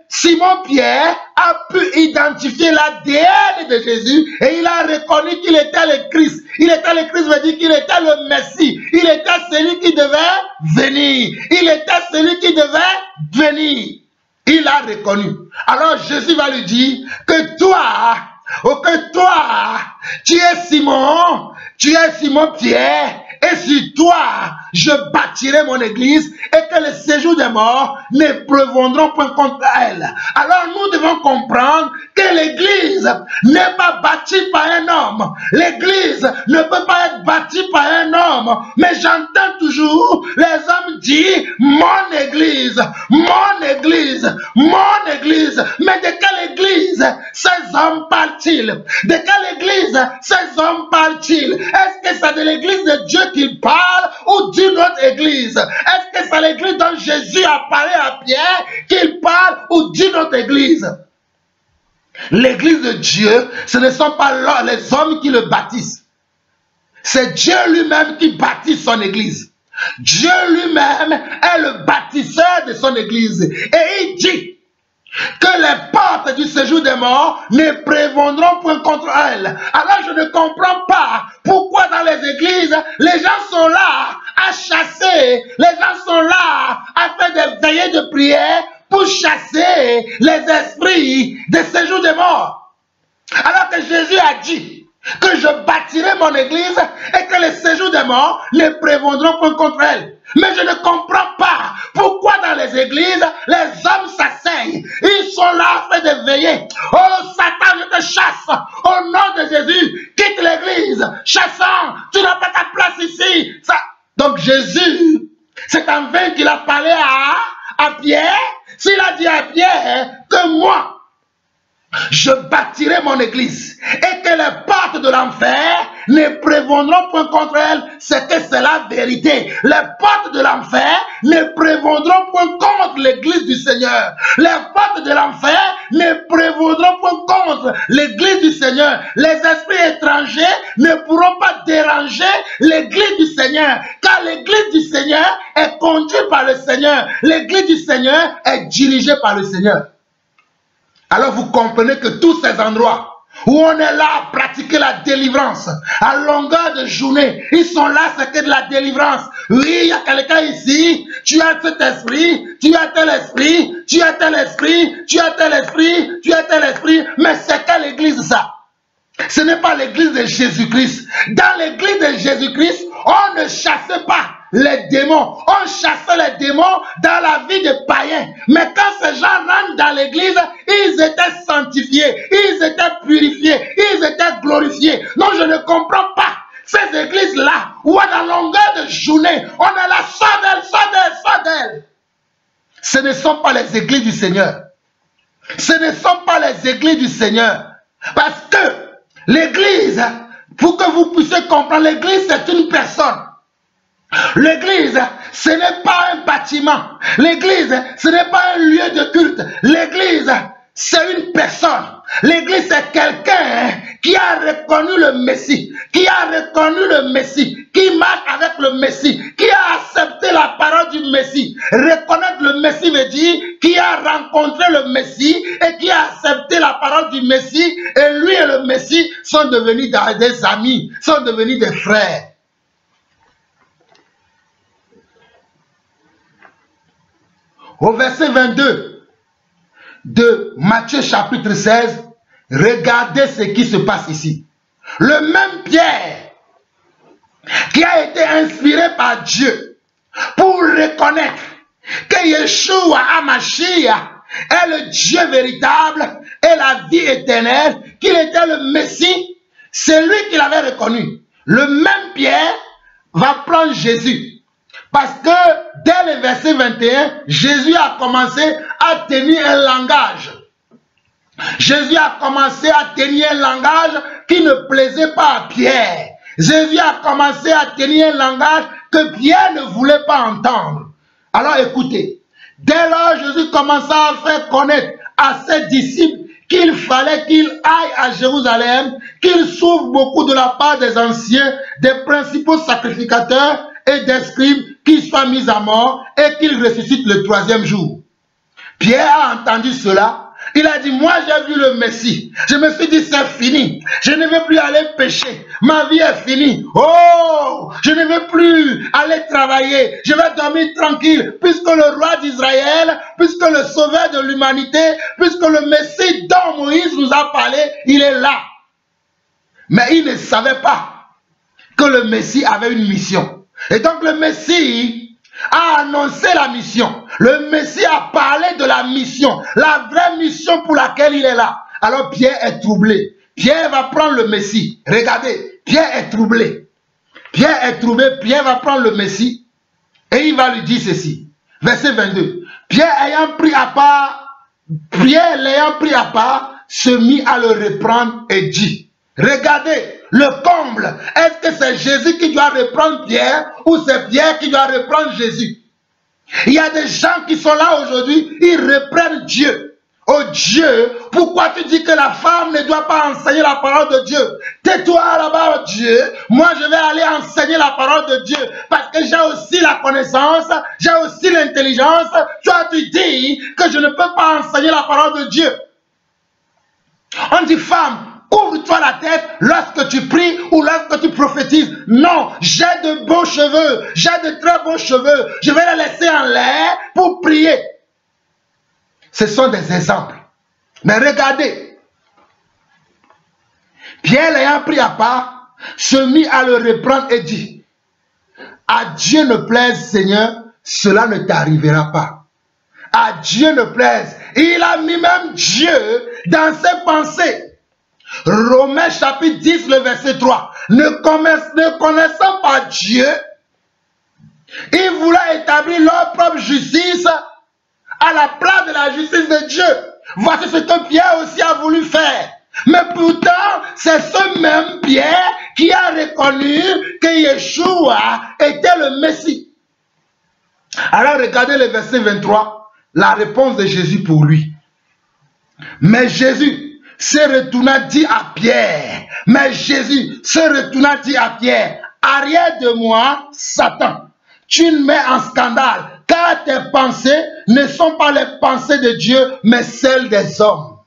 Simon-Pierre a pu identifier l'ADN de Jésus et il a reconnu qu'il était le Christ. Il était le Christ, veut dire qu'il était le Messie. Il était celui qui devait venir. Il était celui qui devait venir. Il l'a reconnu. Alors Jésus va lui dire que toi, tu es Simon Pierre, et sur toi, je bâtirai mon église, et que les séjours des morts ne prévaudront point contre elle. Alors nous devons comprendre que l'église n'est pas bâtie par un homme. L'église ne peut pas être bâtie par un homme. Mais j'entends toujours les hommes dire, mon église, mon église, mon église. Mais de quelle église ces hommes parlent-ils? De quelle église ces hommes parlent-ils? Est-ce que c'est de l'église de Dieu qu'il parle ou d'une autre église? Est-ce que c'est l'église dont Jésus a parlé à Pierre qu'il parle ou d'une autre église? L'église de Dieu, ce ne sont pas les hommes qui le bâtissent. C'est Dieu lui-même qui bâtit son église. Dieu lui-même est le bâtisseur de son église. Et il dit que les portes du séjour des morts ne prévaudront point contre elle. Alors je ne comprends pas pourquoi dans les églises, les gens sont là à chasser, les gens sont là à faire des veillées de prière pour chasser les esprits des séjours des morts. Alors que Jésus a dit que je bâtirai mon église et que les séjours des morts ne prévaudront point contre elle. Mais je ne comprends pas pourquoi dans les églises, les hommes s'asseyent. Ils sont là à faire des veillées. Oh Satan, je te chasse. Au nom de Jésus, quitte l'église. Chassant, tu n'as pas ta place ici. Donc Jésus, c'est en vain qu'il a parlé à Pierre. S'il a dit à Pierre que moi, je bâtirai mon église et que les portes de l'enfer ne prévaudront point contre elle, c'est que c'est la vérité. Les portes de l'enfer ne prévaudront point contre l'église du Seigneur. Les portes de l'enfer ne prévaudront point contre l'église du Seigneur. Les esprits étrangers ne pourront pas déranger l'église du Seigneur, car l'église du Seigneur est conduite par le Seigneur. L'église du Seigneur est dirigée par le Seigneur. Alors vous comprenez que tous ces endroits où on est là à pratiquer la délivrance, à longueur de journée, ils sont là, c'est que de la délivrance. Oui, il y a quelqu'un ici, tu as cet esprit, tu as tel esprit, tu as tel esprit, tu as tel esprit, tu as tel esprit, mais c'est quelle église ça? Ce n'est pas l'église de Jésus-Christ. Dans l'église de Jésus-Christ, on ne chassait pas les démons. On chassait les démons dans la vie des païens. Mais quand ces gens rentrent dans l'église, ils étaient sanctifiés, ils étaient purifiés, ils étaient glorifiés. Non, je ne comprends pas ces églises-là où à la longueur de journée, on est là, sort d'elle, sort d'elle, sort d'elle. Ce ne sont pas les églises du Seigneur. Ce ne sont pas les églises du Seigneur. Parce que l'église, pour que vous puissiez comprendre, l'église c'est une personne. L'église, ce n'est pas un bâtiment. L'église, ce n'est pas un lieu de culte. L'église, c'est une personne. L'église, c'est quelqu'un qui a reconnu le Messie, qui a reconnu le Messie, qui marche avec le Messie, qui a accepté la parole du Messie. Reconnaître le Messie veut dire qui a rencontré le Messie et qui a accepté la parole du Messie. Et lui et le Messie sont devenus des amis, sont devenus des frères. Au verset 22 de Matthieu chapitre 16, regardez ce qui se passe ici. Le même Pierre qui a été inspiré par Dieu pour reconnaître que Yeshua HaMashiach est le Dieu véritable et la vie éternelle, qu'il était le Messie, c'est lui qui l'avait reconnu. Le même Pierre va prendre Jésus. Parce que dès le verset 21, Jésus a commencé à tenir un langage. Jésus a commencé à tenir un langage qui ne plaisait pas à Pierre. Jésus a commencé à tenir un langage que Pierre ne voulait pas entendre. Alors écoutez, dès lors Jésus commença à faire connaître à ses disciples qu'il fallait qu'il aille à Jérusalem, qu'il souffre beaucoup de la part des anciens, des principaux sacrificateurs et des scribes, qu'il soit mis à mort et qu'il ressuscite le 3e jour. Pierre a entendu cela. Il a dit, moi j'ai vu le Messie. Je me suis dit, c'est fini. Je ne veux plus aller pécher. Ma vie est finie. Oh, je ne veux plus aller travailler. Je vais dormir tranquille. Puisque le roi d'Israël, puisque le sauveur de l'humanité, puisque le Messie dont Moïse nous a parlé, il est là. Mais il ne savait pas que le Messie avait une mission. Et donc le Messie a annoncé la mission. Le Messie a parlé de la mission, la vraie mission pour laquelle il est là. Alors Pierre est troublé. Pierre va prendre le Messie. Regardez, Pierre est troublé. Pierre est troublé, Pierre va prendre le Messie et il va lui dire ceci. Verset 22. Pierre l'ayant pris à part, se mit à le reprendre et dit, regardez, le comble, est-ce que c'est Jésus qui doit reprendre Pierre ou c'est Pierre qui doit reprendre Jésus? Il y a des gens qui sont là aujourd'hui, ils reprennent Dieu. Oh Dieu, pourquoi tu dis que la femme ne doit pas enseigner la parole de Dieu? Tais-toi là-bas, oh Dieu. Moi, je vais aller enseigner la parole de Dieu parce que j'ai aussi la connaissance, j'ai aussi l'intelligence. Toi, tu dis que je ne peux pas enseigner la parole de Dieu. On dit, femme, couvre-toi la tête lorsque tu pries ou lorsque tu prophétises. Non, j'ai de beaux cheveux, j'ai de très beaux cheveux. Je vais les laisser en l'air pour prier. Ce sont des exemples. Mais regardez. Pierre l'ayant pris à part, se mit à le reprendre et dit, à Dieu ne plaise, Seigneur, cela ne t'arrivera pas. À Dieu ne plaise. Il a mis même Dieu dans ses pensées. Romains chapitre 10, le verset 3. Ne connaissant pas Dieu, ils voulaient établir leur propre justice à la place de la justice de Dieu. Voici ce que Pierre aussi a voulu faire. Mais pourtant, c'est ce même Pierre qui a reconnu que Yeshua était le Messie. Alors regardez le verset 23, la réponse de Jésus pour lui. Mais Jésus se retourna dit à Pierre, arrière de moi, Satan, tu me mets en scandale, car tes pensées ne sont pas les pensées de Dieu, mais celles des hommes.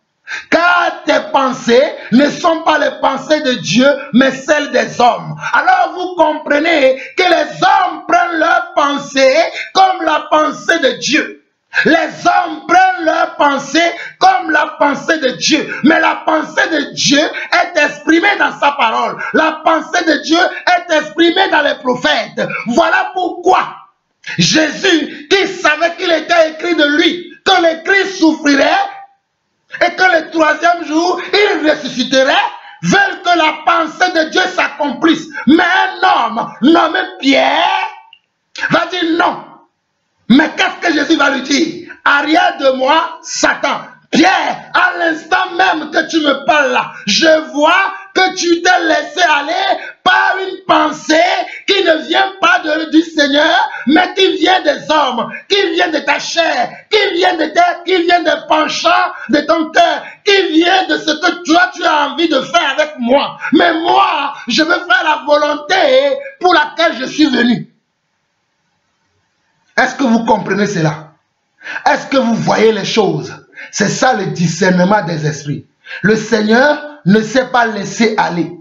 Car tes pensées ne sont pas les pensées de Dieu, mais celles des hommes. Alors vous comprenez que les hommes prennent leurs pensées comme la pensée de Dieu. Les hommes prennent leurs pensées comme la pensée de Dieu. Mais la pensée de Dieu est exprimée dans sa parole. La pensée de Dieu est exprimée dans les prophètes. Voilà pourquoi Jésus, qui savait qu'il était écrit de lui, que le Christ souffrirait, et que le 3e jour, il ressusciterait, veulent que la pensée de Dieu s'accomplisse. Mais un homme nommé Pierre va dire non. Mais qu'est-ce que Jésus va lui dire? Arrière de moi, Satan. Pierre, à l'instant même que tu me parles là, je vois que tu t'es laissé aller par une pensée qui ne vient pas du Seigneur, mais qui vient des hommes, qui vient de ta chair, qui vient des penchants de ton cœur, qui vient de ce que toi tu as envie de faire avec moi. Mais moi, je veux faire la volonté pour laquelle je suis venu. Est-ce que vous comprenez cela? Est-ce que vous voyez les choses? C'est ça le discernement des esprits. Le Seigneur ne s'est pas laissé aller.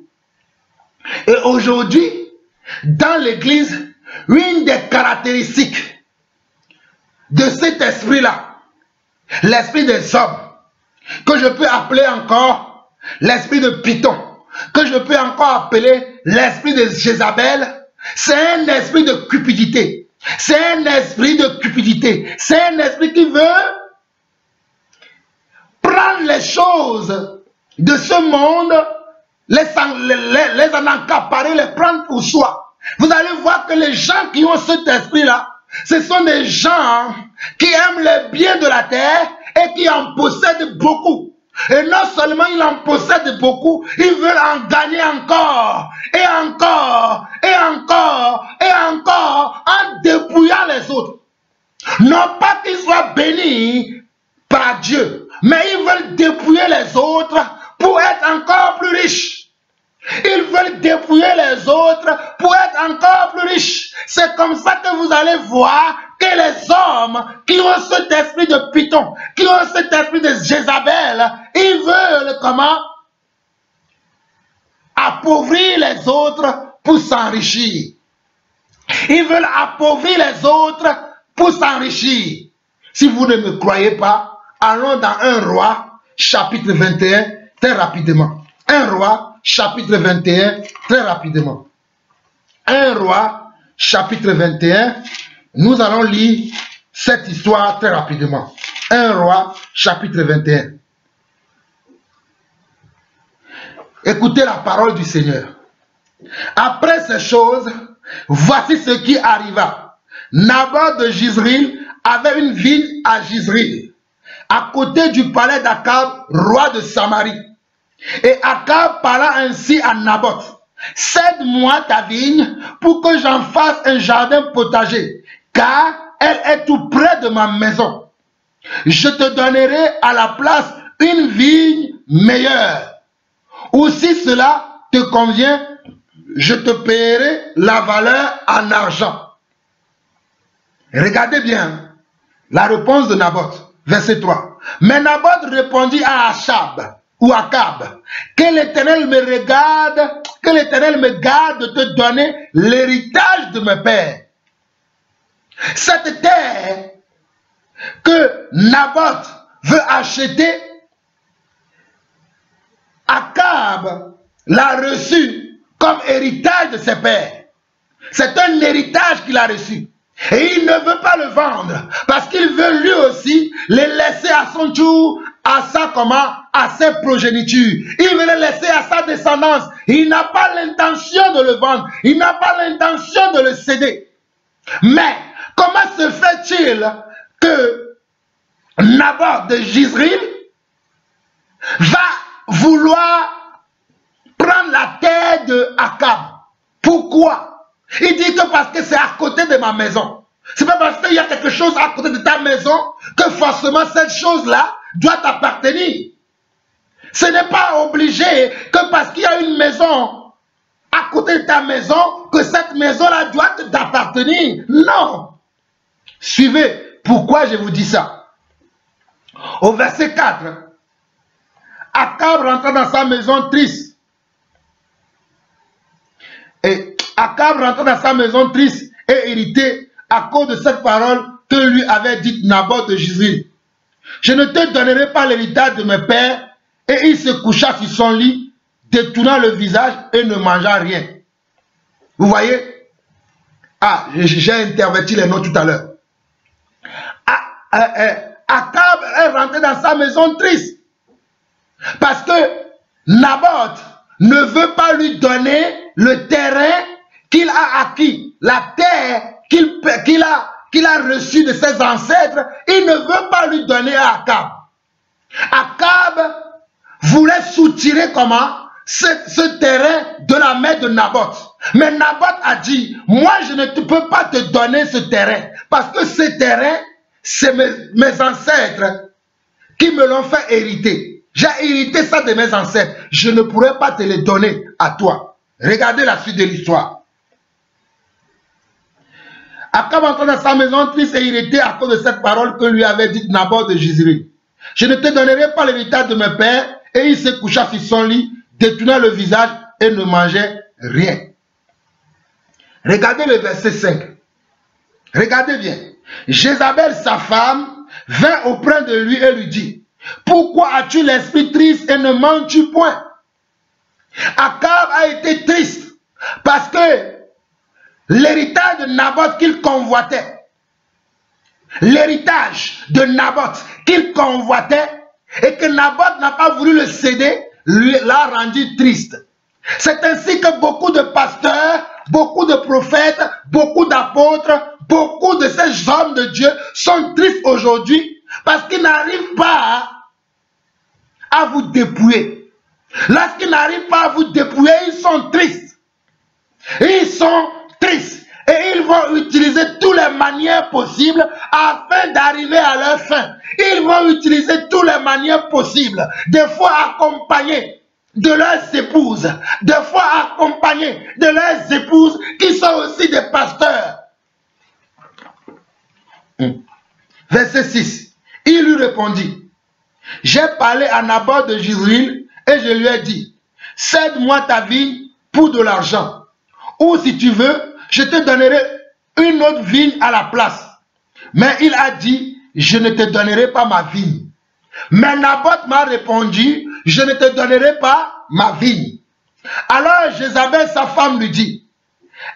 Et aujourd'hui, dans l'église, une des caractéristiques de cet esprit-là, l'esprit des hommes, que je peux appeler encore l'esprit de Python, que je peux encore appeler l'esprit de Jézabel, c'est un esprit de cupidité. C'est un esprit de cupidité. C'est un esprit qui veut prendre les choses de ce monde, les en accaparer, les prendre pour soi. Vous allez voir que les gens qui ont cet esprit-là, ce sont des gens qui aiment les biens de la terre et qui en possèdent beaucoup. Et non seulement il en possède beaucoup, ils veulent en gagner encore, et encore, et encore, et encore, en dépouillant les autres. Non pas qu'ils soient bénis par Dieu, mais ils veulent dépouiller les autres pour être encore plus riches. Ils veulent dépouiller les autres pour être encore plus riches. C'est comme ça que vous allez voir que les hommes qui ont cet esprit de Python, qui ont cet esprit de Jézabel, ils veulent comment? Appauvrir les autres pour s'enrichir. Ils veulent appauvrir les autres pour s'enrichir. Si vous ne me croyez pas, allons dans 1 Roi, chapitre 21, très rapidement. 1 Roi, chapitre 21, très rapidement. 1 Roi, chapitre 21, nous allons lire cette histoire très rapidement. 1 Roi, chapitre 21. Écoutez la parole du Seigneur. Après ces choses, voici ce qui arriva. Naboth de Jizréel avait une vigne à Jizréel, à côté du palais d'Akab, roi de Samarie. Et Akab parla ainsi à Naboth: cède-moi ta vigne pour que j'en fasse un jardin potager, car elle est tout près de ma maison. Je te donnerai à la place une vigne meilleure. Ou si cela te convient, je te paierai la valeur en argent. Regardez bien la réponse de Naboth, verset 3. Mais Naboth répondit à Achab, ou Akab: que l'Éternel me regarde, que l'Éternel me garde de te donner l'héritage de mes pères. Cette terre que Naboth veut acheter, Akab l'a reçu comme héritage de ses pères. C'est un héritage qu'il a reçu. Et il ne veut pas le vendre parce qu'il veut lui aussi les laisser à son tour, à ses progénitures. Il veut les laisser à sa descendance. Il n'a pas l'intention de le vendre. Il n'a pas l'intention de le céder. Mais comment se fait-il que Naboth de Jizréel va vouloir prendre la terre de Akab? Pourquoi? Il dit que parce que c'est à côté de ma maison. C'est pas parce qu'il y a quelque chose à côté de ta maison que forcément cette chose-là doit t'appartenir. Ce n'est pas obligé que parce qu'il y a une maison à côté de ta maison, que cette maison-là doit t'appartenir. Non. Suivez pourquoi je vous dis ça. Au verset 4, Akab rentra dans sa maison triste. Et Akab rentra dans sa maison triste et irrité à cause de cette parole que lui avait dite Naboth de Jizréel. Je ne te donnerai pas l'héritage de mes pères. Et il se coucha sur son lit, détournant le visage et ne mangea rien. Vous voyez? Ah, j'ai interverti les noms tout à l'heure. Akab est rentré dans sa maison triste. Parce que Naboth ne veut pas lui donner le terrain qu'il a acquis, la terre qu'il a reçue de ses ancêtres. Il ne veut pas lui donner à Akab. Akab voulait soutirer comment ce terrain de la main de Naboth. Mais Naboth a dit: moi je ne peux pas te donner ce terrain, parce que ce terrain, c'est mes ancêtres qui me l'ont fait hériter. J'ai hérité ça de mes ancêtres. Je ne pourrais pas te le donner à toi. Regardez la suite de l'histoire. Akab entra dans sa maison triste et irrité à cause de cette parole que lui avait dite Naboth de Jizréel. Je ne te donnerai pas l'héritage de mes pères. Et il se coucha sur son lit, détournant le visage et ne mangeait rien. Regardez le verset 5. Regardez bien. Jézabel, sa femme, vint auprès de lui et lui dit: pourquoi as-tu l'esprit triste et ne manges-tu point? Akab a été triste parce que l'héritage de Naboth qu'il convoitait, l'héritage de Naboth qu'il convoitait, et que Naboth n'a pas voulu le céder, lui l'a rendu triste. C'est ainsi que beaucoup de pasteurs, beaucoup de prophètes, beaucoup d'apôtres, beaucoup de ces hommes de Dieu sont tristes aujourd'hui parce qu'ils n'arrivent pas à vous dépouiller. Lorsqu'ils n'arrivent pas à vous dépouiller, ils sont tristes. Ils sont tristes. Et ils vont utiliser toutes les manières possibles afin d'arriver à leur fin. Ils vont utiliser toutes les manières possibles. Des fois accompagnés de leurs épouses. Des fois accompagnés de leurs épouses qui sont aussi des pasteurs. Verset 6. Il lui répondit, j'ai parlé à Naboth de Jezreel et je lui ai dit, cède-moi ta vigne pour de l'argent. Ou si tu veux, je te donnerai une autre vigne à la place. Mais il a dit, je ne te donnerai pas ma vigne. Mais Naboth m'a répondu, je ne te donnerai pas ma vigne. Alors Jézabel, sa femme, lui dit,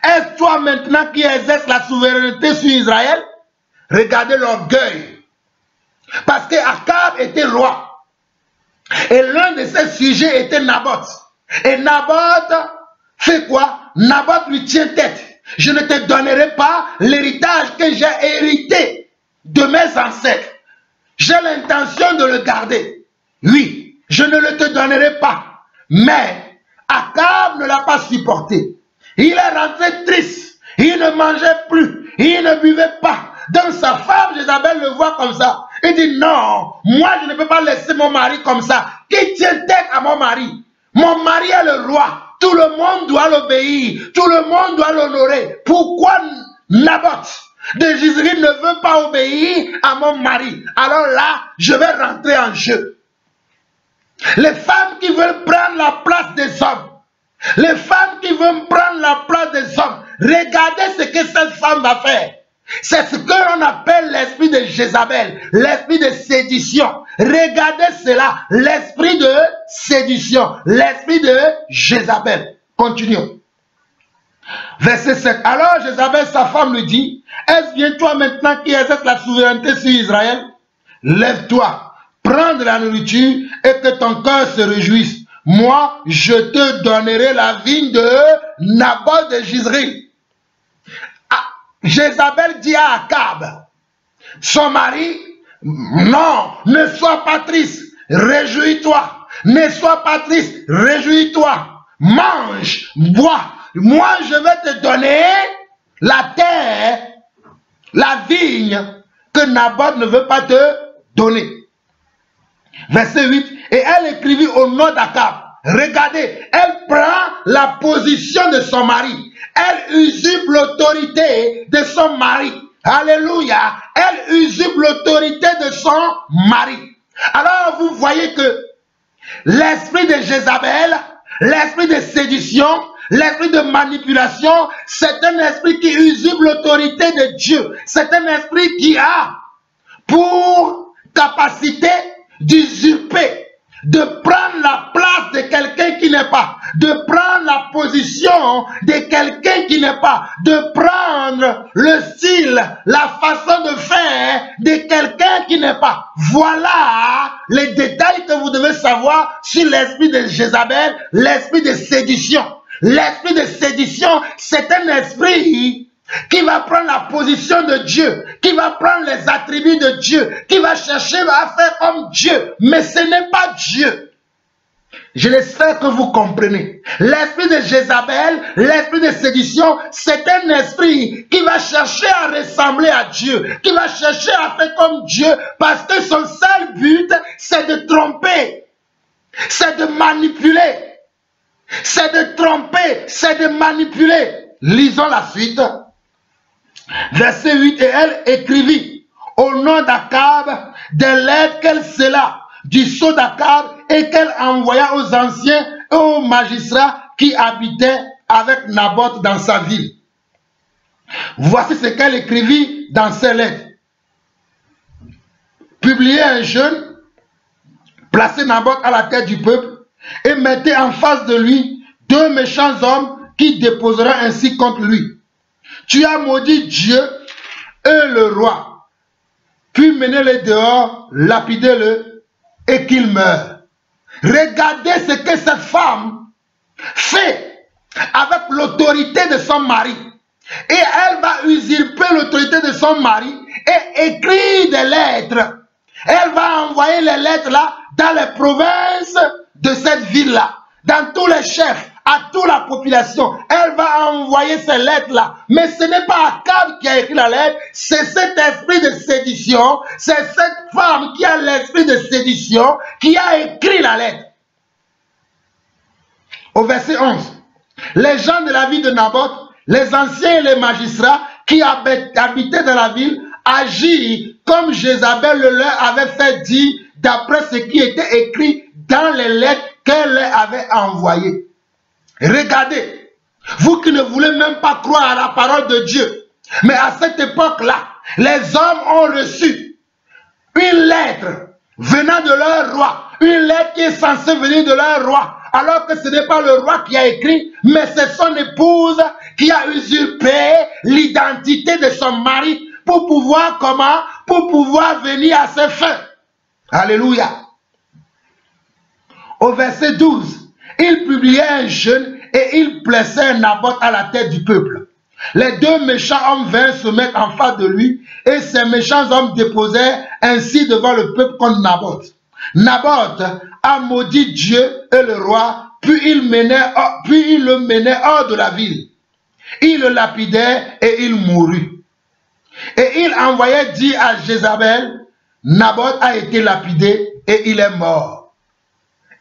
est-ce toi maintenant qui exerces la souveraineté sur Israël? Regardez l'orgueil. Parce que Akab était roi. Et l'un de ses sujets était Naboth. Et Naboth fait quoi? Naboth lui tient tête. Je ne te donnerai pas l'héritage que j'ai hérité de mes ancêtres. J'ai l'intention de le garder. Oui, je ne le te donnerai pas. Mais Akab ne l'a pas supporté. Il est rentré triste. Il ne mangeait plus. Il ne buvait pas. Donc sa femme, Jézabel, le voit comme ça. Il dit non, moi je ne peux pas laisser mon mari comme ça. Qui tient tête à mon mari? Mon mari est le roi. Tout le monde doit l'obéir. Tout le monde doit l'honorer. Pourquoi Naboth de Jezreel ne veut pas obéir à mon mari? Alors là, je vais rentrer en jeu. Les femmes qui veulent prendre la place des hommes. Les femmes qui veulent prendre la place des hommes. Regardez ce que cette femme va faire. C'est ce que l'on appelle l'esprit de Jézabel, l'esprit de sédition. Regardez cela, l'esprit de sédition, l'esprit de Jézabel. Continuons. Verset 7. Alors Jézabel, sa femme, lui dit, est-ce bien toi maintenant qui exerces la souveraineté sur Israël? Lève-toi, prends de la nourriture et que ton cœur se réjouisse. Moi, je te donnerai la vigne de Naboth de Jezreel. Jézabel dit à Akab, son mari, non, ne sois pas triste, réjouis-toi, ne sois pas triste, réjouis-toi, mange, bois, moi je vais te donner la terre, la vigne que Naboth ne veut pas te donner. Verset 8, et elle écrivit au nom d'Akab. Regardez, elle prend la position de son mari. Elle usurpe l'autorité de son mari. Alléluia. Elle usurpe l'autorité de son mari. Alors vous voyez que l'esprit de Jézabel, l'esprit de sédition, l'esprit de manipulation, c'est un esprit qui usurpe l'autorité de Dieu. C'est un esprit qui a pour capacité d'usurper, de prendre la place de quelqu'un qui n'est pas, de prendre la position de quelqu'un qui n'est pas, de prendre le style, la façon de faire de quelqu'un qui n'est pas. Voilà les détails que vous devez savoir sur l'esprit de Jézabel, l'esprit de sédition. L'esprit de sédition, c'est un esprit qui va prendre la position de Dieu, qui va prendre les attributs de Dieu, qui va chercher à faire comme Dieu, mais ce n'est pas Dieu. Je l'espère que vous comprenez. L'esprit de Jézabel, l'esprit de sédition, c'est un esprit qui va chercher à ressembler à Dieu, qui va chercher à faire comme Dieu, parce que son seul but, c'est de tromper, c'est de manipuler, c'est de tromper, c'est de manipuler. Lisons la suite. Verset 8, et elle écrivit au nom d'Akab des lettres qu'elle scella du sceau d'Akab et qu'elle envoya aux anciens et aux magistrats qui habitaient avec Naboth dans sa ville. Voici ce qu'elle écrivit dans ces lettres. Publiez un jeûne, placez Naboth à la tête du peuple et mettez en face de lui 2 méchants hommes qui déposeront ainsi contre lui. Tu as maudit Dieu et le roi, puis menez-le dehors, lapidez-le et qu'il meure. Regardez ce que cette femme fait avec l'autorité de son mari. Et elle va usurper l'autorité de son mari et écrire des lettres. Elle va envoyer les lettres là dans les provinces de cette ville-là, dans tous les chefs, à toute la population. Elle va envoyer ces lettres-là. Mais ce n'est pas Akab qui a écrit la lettre, c'est cet esprit de sédition, c'est cette femme qui a l'esprit de sédition qui a écrit la lettre. Au verset 11, les gens de la ville de Naboth, les anciens et les magistrats qui habitaient dans la ville, agirent comme Jézabel le leur avait fait dire d'après ce qui était écrit dans les lettres qu'elle leur avait envoyées. Regardez, vous qui ne voulez même pas croire à la parole de Dieu, mais à cette époque-là, les hommes ont reçu une lettre venant de leur roi, une lettre qui est censée venir de leur roi, alors que ce n'est pas le roi qui a écrit, mais c'est son épouse qui a usurpé l'identité de son mari pour pouvoir comment? Pour pouvoir venir à ses fins. Alléluia. Au verset 12, il publiait un jeûne et il plaçait Naboth à la tête du peuple. Les deux méchants hommes vinrent se mettre en face de lui et ces méchants hommes déposèrent ainsi devant le peuple contre Naboth. Naboth a maudit Dieu et le roi, puis il le menait hors de la ville. Il le lapidait et il mourut. Et il envoyait dire à Jézabel, Naboth a été lapidé et il est mort.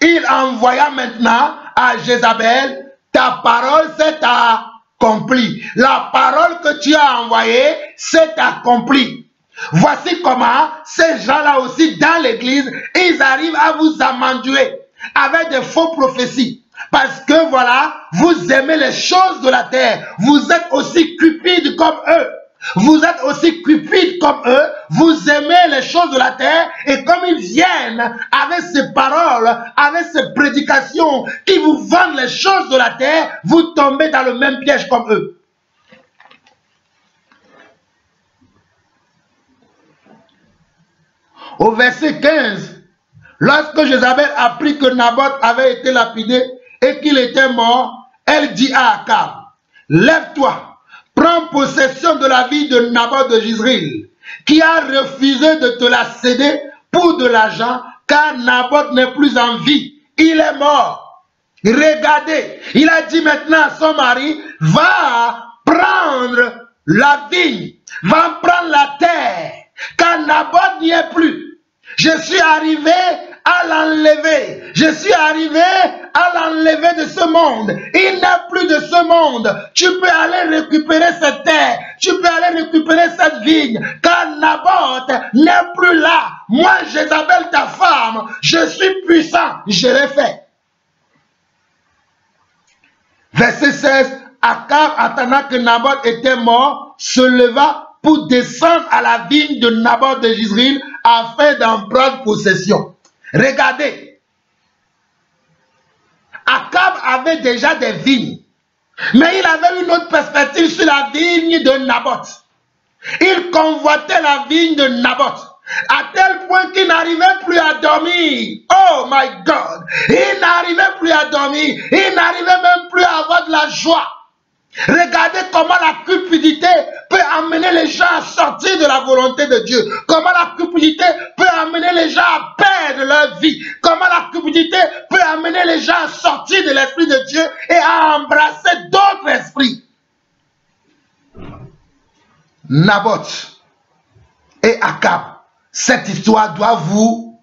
Il envoya maintenant à Jézabel, ta parole s'est accomplie. La parole que tu as envoyée s'est accomplie. Voici comment ces gens-là aussi dans l'église, ils arrivent à vous amanduer avec des faux prophéties. Parce que voilà, vous aimez les choses de la terre. Vous êtes aussi cupides comme eux. Vous êtes aussi cupides comme eux. Vous aimez les choses de la terre. Et comme ils viennent avec ces paroles, avec ces prédications qui vous vendent les choses de la terre, vous tombez dans le même piège comme eux. Au verset 15, lorsque Jézabel apprit que Naboth avait été lapidé et qu'il était mort, elle dit à Akab, lève-toi, prends possession de la ville de Naboth de Jezreel, qui a refusé de te la céder pour de l'argent, car Naboth n'est plus en vie, il est mort. Regardez, il a dit maintenant à son mari, va prendre la vigne, va prendre la terre, car Naboth n'y est plus. Je suis arrivé à l'enlever. Je suis arrivé à l'enlever de ce monde. Il n'est plus de ce monde. Tu peux aller récupérer cette terre. Tu peux aller récupérer cette vigne. Car Naboth n'est plus là. Moi, Jézabel, ta femme, je suis puissant. Je l'ai fait. Verset 16. Akab, attendant que Naboth était mort, se leva pour descendre à la vigne de Naboth de Jezreel afin d'en prendre possession. Regardez, Akab avait déjà des vignes, mais il avait une autre perspective sur la vigne de Naboth. Il convoitait la vigne de Naboth à tel point qu'il n'arrivait plus à dormir. Oh my God! Il n'arrivait plus à dormir. Il n'arrivait même plus à avoir de la joie. Regardez comment la cupidité peut amener les gens à sortir de la volonté de Dieu. Comment la cupidité peut amener les gens à perdre leur vie. Comment la cupidité peut amener les gens à sortir de l'esprit de Dieu et à embrasser d'autres esprits. Naboth et Akab, cette histoire doit vous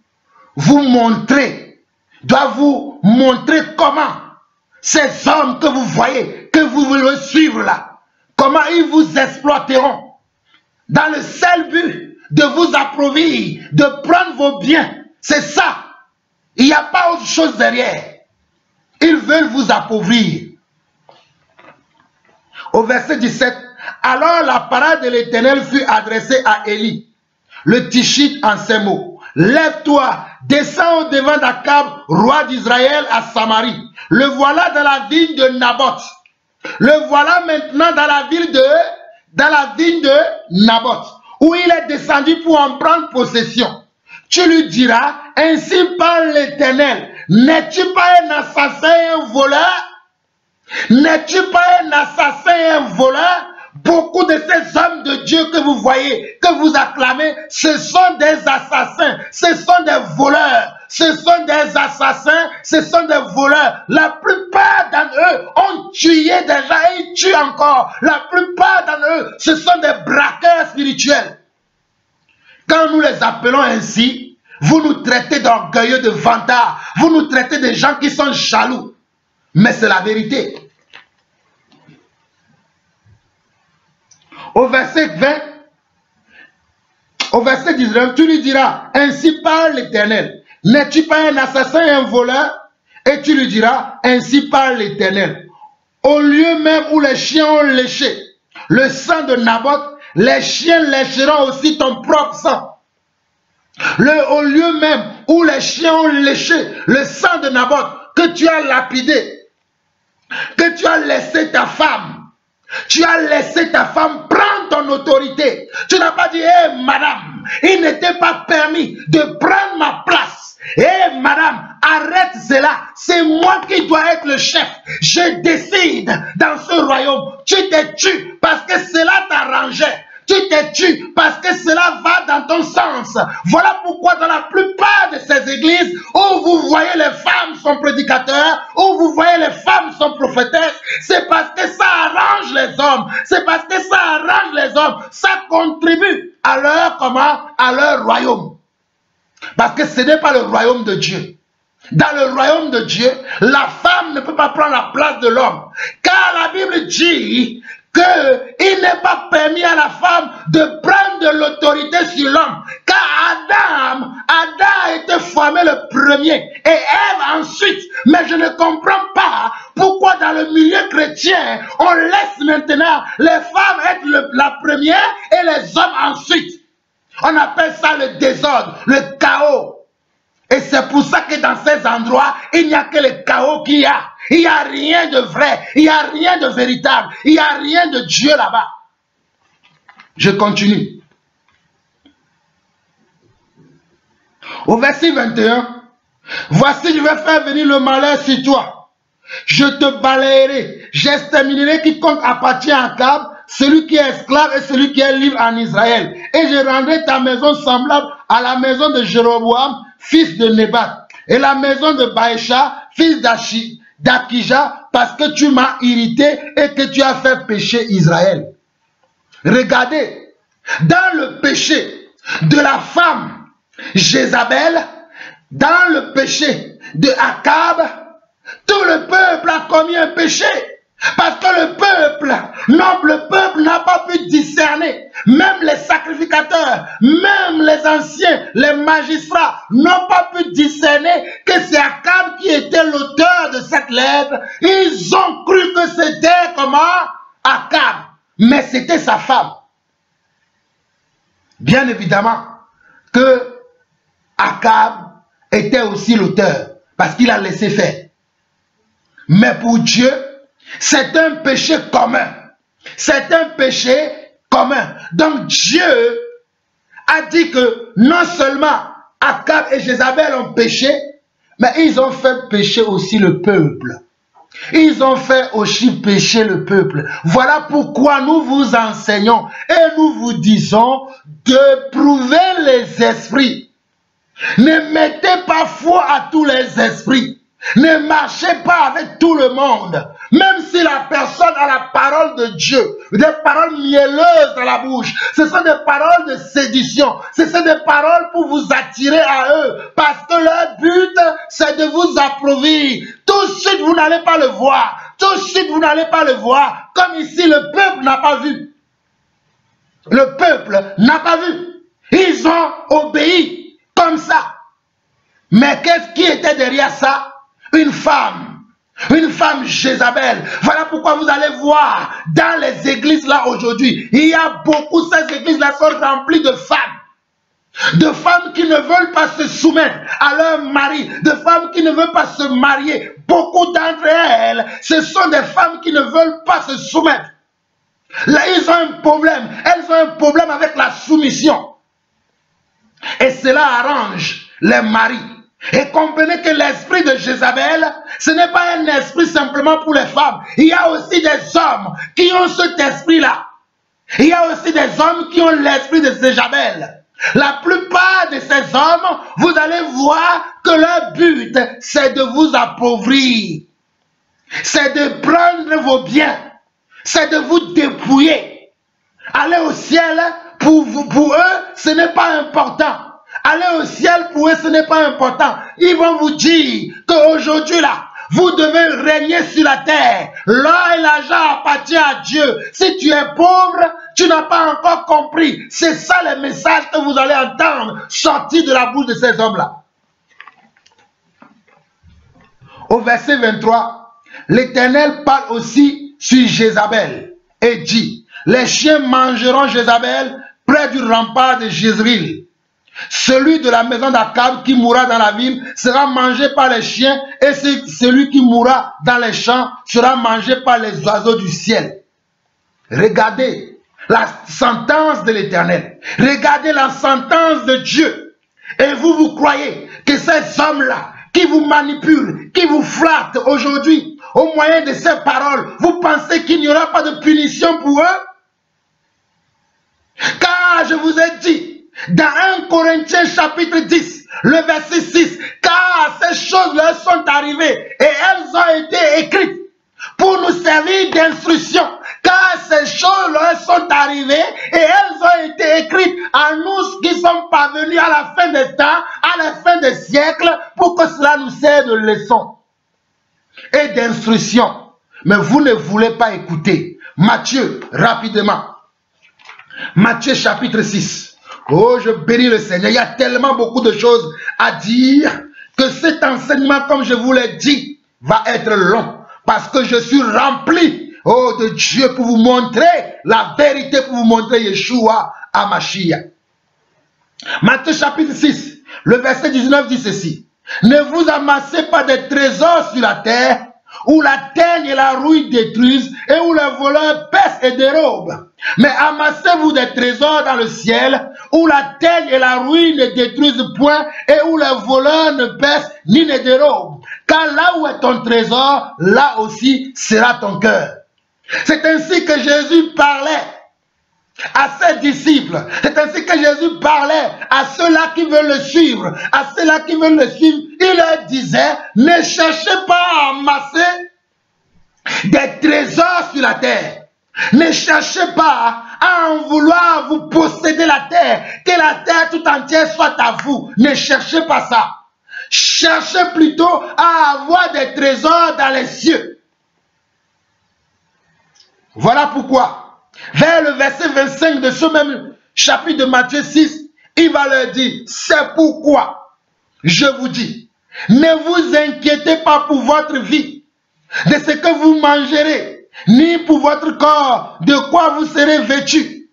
montrer comment ces hommes que vous voyez, que vous voulez suivre là, comment ils vous exploiteront dans le seul but de vous appauvrir, de prendre vos biens. C'est ça. Il n'y a pas autre chose derrière. Ils veulent vous appauvrir. Au verset 17, alors la parole de l'Éternel fut adressée à Élie, le Tishite, en ces mots. Lève-toi, descends au devant d'Akab, roi d'Israël, à Samarie. Le voilà dans la vigne de Naboth. Le voilà maintenant dans la vigne de Naboth, où il est descendu pour en prendre possession. Tu lui diras, ainsi parle l'Éternel, n'es-tu pas un assassin et un voleur? N'es-tu pas un assassin et un voleur? Beaucoup de ces hommes de Dieu que vous voyez, que vous acclamez, ce sont des assassins, ce sont des voleurs, ce sont des assassins, ce sont des voleurs. La plupart d'entre eux ont tué déjà et ils tuent encore. La plupart d'entre eux, ce sont des braqueurs spirituels. Quand nous les appelons ainsi, vous nous traitez d'orgueilleux, de vantards. Vous nous traitez de gens qui sont jaloux. Mais c'est la vérité. Au verset 20, au verset 19, tu lui diras, ainsi parle l'Éternel. N'es-tu pas un assassin et un voleur? Et tu lui diras, ainsi parle l'Éternel. Au lieu même où les chiens ont léché le sang de Naboth, les chiens lécheront aussi ton propre sang. Au lieu même où les chiens ont léché le sang de Naboth, que tu as lapidé, que tu as laissé ta femme, tu as laissé ta femme prendre ton autorité. Tu n'as pas dit, hé madame, il n'était pas permis de prendre ma place. Hé madame, arrête cela. C'est moi qui dois être le chef. Je décide dans ce royaume. Tu te tues parce que cela t'arrangeait. Tu te tues parce que cela va dans ton sens. Voilà pourquoi dans la plupart de ces églises où vous voyez les femmes sont prédicateurs, où vous voyez les femmes sont prophétesses, c'est parce que ça arrange les hommes. C'est parce que ça arrange les hommes. Ça contribue à leur comment? À leur royaume. Parce que ce n'est pas le royaume de Dieu. Dans le royaume de Dieu, la femme ne peut pas prendre la place de l'homme. Car la Bible dit qu'il n'est pas permis à la femme de prendre de l'autorité sur l'homme. Car Adam a été formé le premier et Ève ensuite. Mais je ne comprends pas pourquoi dans le milieu chrétien, on laisse maintenant les femmes être la première et les hommes ensuite. On appelle ça le désordre, le chaos. Et c'est pour ça que dans ces endroits, il n'y a que le chaos qu'il y a. Il n'y a rien de vrai, il n'y a rien de véritable, il n'y a rien de Dieu là-bas. Je continue. Au verset 21, voici, je vais faire venir le malheur sur toi. Je te balayerai, j'exterminerai quiconque appartient à Akab, celui qui est esclave et celui qui est libre en Israël. Et je rendrai ta maison semblable à la maison de Jéroboam, fils de Nébat, et la maison de Baïcha, fils d'Akija, parce que tu m'as irrité et que tu as fait pécher Israël. Regardez, dans le péché de la femme Jézabel, dans le péché de Akab, tout le peuple a commis un péché. Parce que le peuple n'a pas pu discerner. Même les sacrificateurs, même les anciens, les magistrats n'ont pas pu discerner que c'est Akab qui était l'auteur de cette lettre. Ils ont cru que c'était comment? Akab. Mais c'était sa femme. Bien évidemment que Akab était aussi l'auteur. Parce qu'il a laissé faire. Mais pour Dieu, c'est un péché commun. C'est un péché commun. Donc Dieu a dit que non seulement Akab et Jézabel ont péché, mais ils ont fait pécher aussi le peuple. Ils ont fait aussi pécher le peuple. Voilà pourquoi nous vous enseignons et nous vous disons de prouver les esprits. Ne mettez pas foi à tous les esprits. Ne marchez pas avec tout le monde. Même si la personne a la parole de Dieu, des paroles mielleuses dans la bouche, ce sont des paroles de sédition, ce sont des paroles pour vous attirer à eux, parce que leur but, c'est de vous approuvir. Tout de suite, vous n'allez pas le voir. Tout de suite, vous n'allez pas le voir. Comme ici, le peuple n'a pas vu. Le peuple n'a pas vu. Ils ont obéi comme ça. Mais qu'est-ce qui était derrière ça? Une femme Jézabel. Voilà pourquoi vous allez voir dans les églises là aujourd'hui, il y a beaucoup, ces églises là sont remplies de femmes qui ne veulent pas se soumettre à leur mari, de femmes qui ne veulent pas se marier. Beaucoup d'entre elles, ce sont des femmes qui ne veulent pas se soumettre. Là, ils ont un problème. Elles ont un problème avec la soumission. Et cela arrange les maris. Et comprenez que l'esprit de Jézabel, ce n'est pas un esprit simplement pour les femmes. Il y a aussi des hommes qui ont cet esprit-là. Il y a aussi des hommes qui ont l'esprit de Jézabel. La plupart de ces hommes, vous allez voir que leur but, c'est de vous appauvrir. C'est de prendre vos biens. C'est de vous dépouiller. Aller au ciel, pour eux, ce n'est pas important. Aller au ciel, pour eux, ce n'est pas important. Ils vont vous dire qu'aujourd'hui, là, vous devez régner sur la terre. L'or et l'argent appartient à Dieu. Si tu es pauvre, tu n'as pas encore compris. C'est ça le message que vous allez entendre sortir de la bouche de ces hommes-là. Au verset 23, l'Éternel parle aussi sur Jézabel et dit, les chiens mangeront Jézabel près du rempart de Jézréel. Celui de la maison d'Akab qui mourra dans la ville sera mangé par les chiens, et celui qui mourra dans les champs sera mangé par les oiseaux du ciel. Regardez la sentence de l'Éternel. Regardez la sentence de Dieu. Et vous croyez que ces hommes-là qui vous manipulent, qui vous flattent aujourd'hui, au moyen de ces paroles, vous pensez qu'il n'y aura pas de punition pour eux? Car je vous ai dit, dans 1 Corinthiens chapitre 10, le verset 6, car ces choses leur sont arrivées et elles ont été écrites pour nous servir d'instruction. Car ces choses leur sont arrivées et elles ont été écrites à nous qui sommes parvenus à la fin des temps, à la fin des siècles, pour que cela nous serve de leçon et d'instruction. Mais vous ne voulez pas écouter. Matthieu, rapidement. Matthieu chapitre 6. Oh, je bénis le Seigneur. Il y a tellement beaucoup de choses à dire que cet enseignement, comme je vous l'ai dit, va être long. Parce que je suis rempli, oh, de Dieu pour vous montrer la vérité, pour vous montrer Yeshua Hamashiach. Matthieu chapitre 6, le verset 19 dit ceci. Ne vous amassez pas des trésors sur la terre, où la teigne et la rouille détruisent, et où les voleurs pèsent et dérobent. Mais amassez-vous des trésors dans le ciel, où la teigne et la rouille ne détruisent point, et où les voleurs ne pèsent ni ne dérobent. Car là où est ton trésor, là aussi sera ton cœur. C'est ainsi que Jésus parlait à ses disciples. C'est ainsi que Jésus parlait à ceux-là qui veulent le suivre. À ceux-là qui veulent le suivre, il leur disait, ne cherchez pas à amasser des trésors sur la terre. Ne cherchez pas à en vouloir vous posséder la terre, que la terre tout entière soit à vous. Ne cherchez pas ça. Cherchez plutôt à avoir des trésors dans les cieux. Voilà pourquoi, vers le verset 25 de ce même chapitre de Matthieu 6, il va leur dire, c'est pourquoi je vous dis, ne vous inquiétez pas pour votre vie, de ce que vous mangerez, ni pour votre corps, de quoi vous serez vêtus.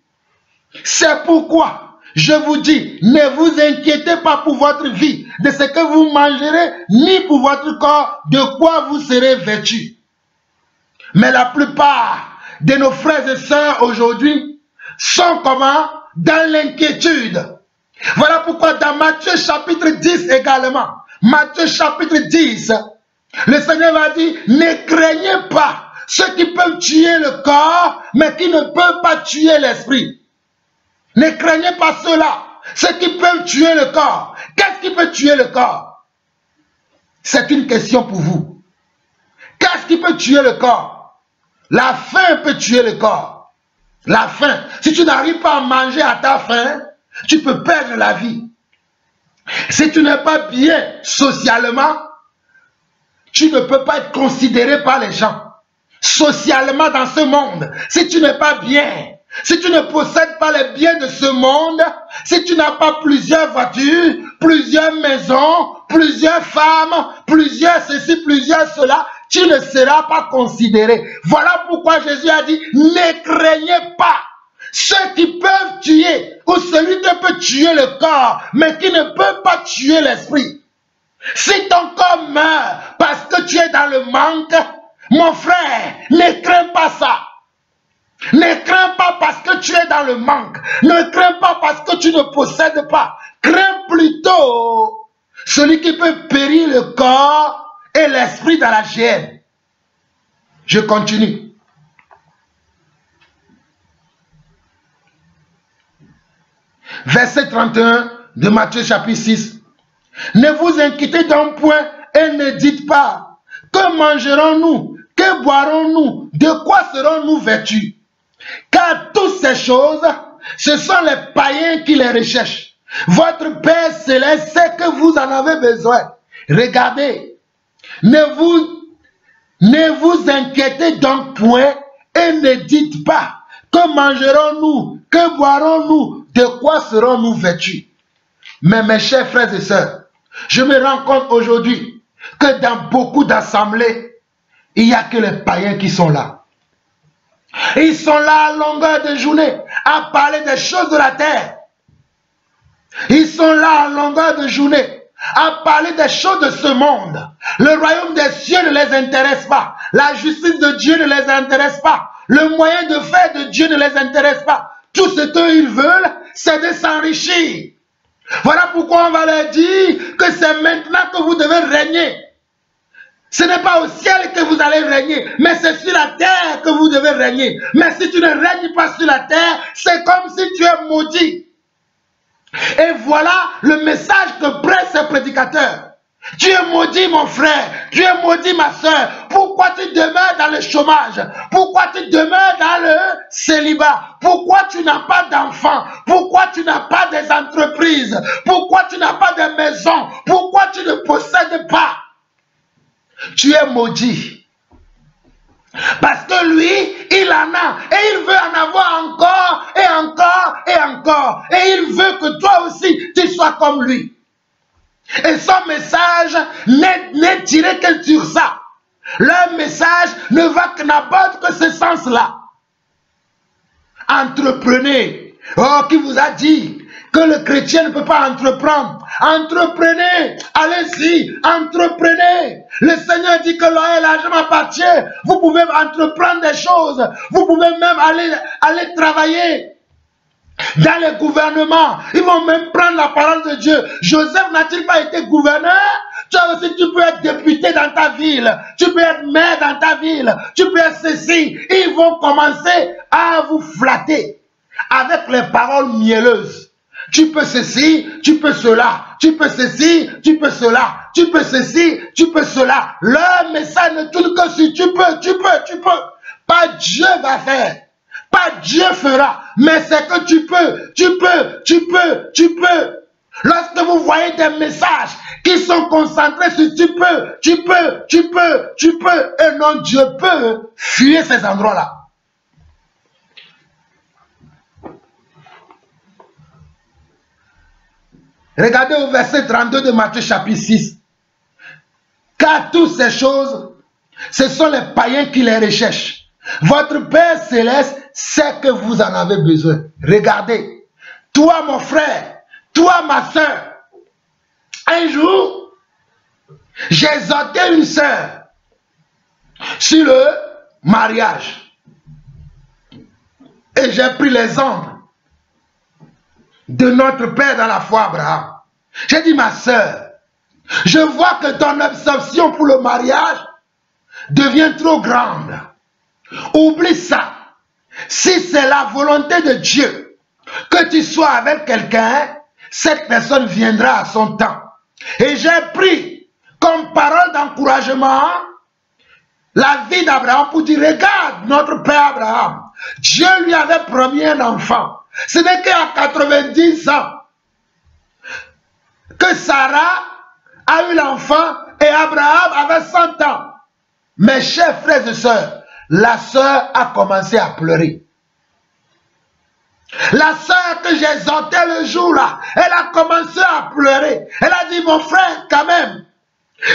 C'est pourquoi je vous dis, ne vous inquiétez pas pour votre vie, de ce que vous mangerez, ni pour votre corps, de quoi vous serez vêtus. Mais la plupart de nos frères et sœurs aujourd'hui sont comment? Dans l'inquiétude. Voilà pourquoi dans Matthieu chapitre 10 également, Matthieu chapitre 10, le Seigneur va dire, ne craignez pas ceux qui peuvent tuer le corps, mais qui ne peuvent pas tuer l'esprit. Ne craignez pas ceux-là, ceux qui peuvent tuer le corps. Qu'est-ce qui peut tuer le corps? C'est une question pour vous. Qu'est-ce qui peut tuer le corps? La faim peut tuer le corps. La faim. Si tu n'arrives pas à manger à ta faim, tu peux perdre la vie. Si tu n'es pas bien socialement, tu ne peux pas être considéré par les gens. Socialement dans ce monde, si tu n'es pas bien, si tu ne possèdes pas les biens de ce monde, si tu n'as pas plusieurs voitures, plusieurs maisons, plusieurs femmes, plusieurs ceci, plusieurs cela, tu ne seras pas considéré. Voilà pourquoi Jésus a dit, ne craignez pas ceux qui peuvent tuer, ou celui qui peut tuer le corps, mais qui ne peut pas tuer l'esprit. Si ton corps meurt parce que tu es dans le manque, mon frère, ne crains pas ça. Ne crains pas parce que tu es dans le manque. Ne crains pas parce que tu ne possèdes pas. Crains plutôt celui qui peut périr le corps et l'esprit dans la géhenne. Je continue. Verset 31 de Matthieu chapitre 6. Ne vous inquiétez donc point et ne dites pas, que mangerons-nous, que boirons-nous, de quoi serons-nous vêtus? Car toutes ces choses, ce sont les païens qui les recherchent. Votre Père Céleste sait que vous en avez besoin. Regardez, ne vous inquiétez donc point et ne dites pas, que mangerons-nous, que boirons-nous, de quoi serons-nous vêtus? Mais mes chers frères et sœurs, je me rends compte aujourd'hui que dans beaucoup d'assemblées, il n'y a que les païens qui sont là. Ils sont là à longueur de journée à parler des choses de la terre. Ils sont là à longueur de journée à parler des choses de ce monde. Le royaume des cieux ne les intéresse pas. La justice de Dieu ne les intéresse pas. Le moyen de faire de Dieu ne les intéresse pas. Tout ce qu'ils veulent, c'est de s'enrichir. Voilà pourquoi on va leur dire que c'est maintenant que vous devez régner. Ce n'est pas au ciel que vous allez régner, mais c'est sur la terre que vous devez régner. Mais si tu ne règnes pas sur la terre, c'est comme si tu es maudit. Et voilà le message que prêtent ces prédicateurs. Tu es maudit mon frère, tu es maudit ma soeur. Pourquoi tu demeures dans le chômage? Pourquoi tu demeures dans le célibat? Pourquoi tu n'as pas d'enfants? Pourquoi tu n'as pas des entreprises? Pourquoi tu n'as pas de maison? Pourquoi tu ne possèdes pas? Tu es maudit. Parce que lui, il en a. Et il veut en avoir encore, et encore, et encore. Et il veut que toi aussi, tu sois comme lui. Et son message n'est tiré que sur ça. Leur message n'aborde que ce sens-là. Entreprenez. Oh, qui vous a dit que le chrétien ne peut pas entreprendre? Entreprenez, allez-y, entreprenez. Le Seigneur dit que l'oreille et l'argent m'appartient. Vous pouvez entreprendre des choses. Vous pouvez même aller travailler dans les gouvernements. Ils vont même prendre la parole de Dieu. Joseph n'a-t-il pas été gouverneur? Toi aussi, tu peux être député dans ta ville. Tu peux être maire dans ta ville. Tu peux être ceci. Ils vont commencer à vous flatter avec les paroles mielleuses. Tu peux ceci, tu peux cela. Tu peux ceci, tu peux cela. Tu peux ceci, tu peux cela. Leur message ne tourne que sur tu peux. Pas Dieu va faire. Pas Dieu fera. Mais c'est que tu peux. Lorsque vous voyez des messages qui sont concentrés sur tu peux, et non Dieu peut, fuyez ces endroits-là. Regardez au verset 32 de Matthieu chapitre 6. Car toutes ces choses, ce sont les païens qui les recherchent. Votre Père Céleste sait que vous en avez besoin. Regardez, toi mon frère, toi ma soeur, un jour, j'ai exhorté une soeur sur le mariage. Et j'ai pris l'exemple de notre Père dans la foi Abraham. J'ai dit, ma soeur, je vois que ton absorption pour le mariage devient trop grande. Oublie ça. Si c'est la volonté de Dieu que tu sois avec quelqu'un, cette personne viendra à son temps. Et j'ai pris comme parole d'encouragement la vie d'Abraham pour dire, regarde notre Père Abraham. Dieu lui avait promis un enfant. Ce n'est qu'à 90 ans que Sarah a eu l'enfant et Abraham avait 100 ans. Mes chers frères et sœurs, la sœur a commencé à pleurer. La sœur que j'ai exhortée le jour-là, elle a commencé à pleurer. Elle a dit, mon frère, quand même,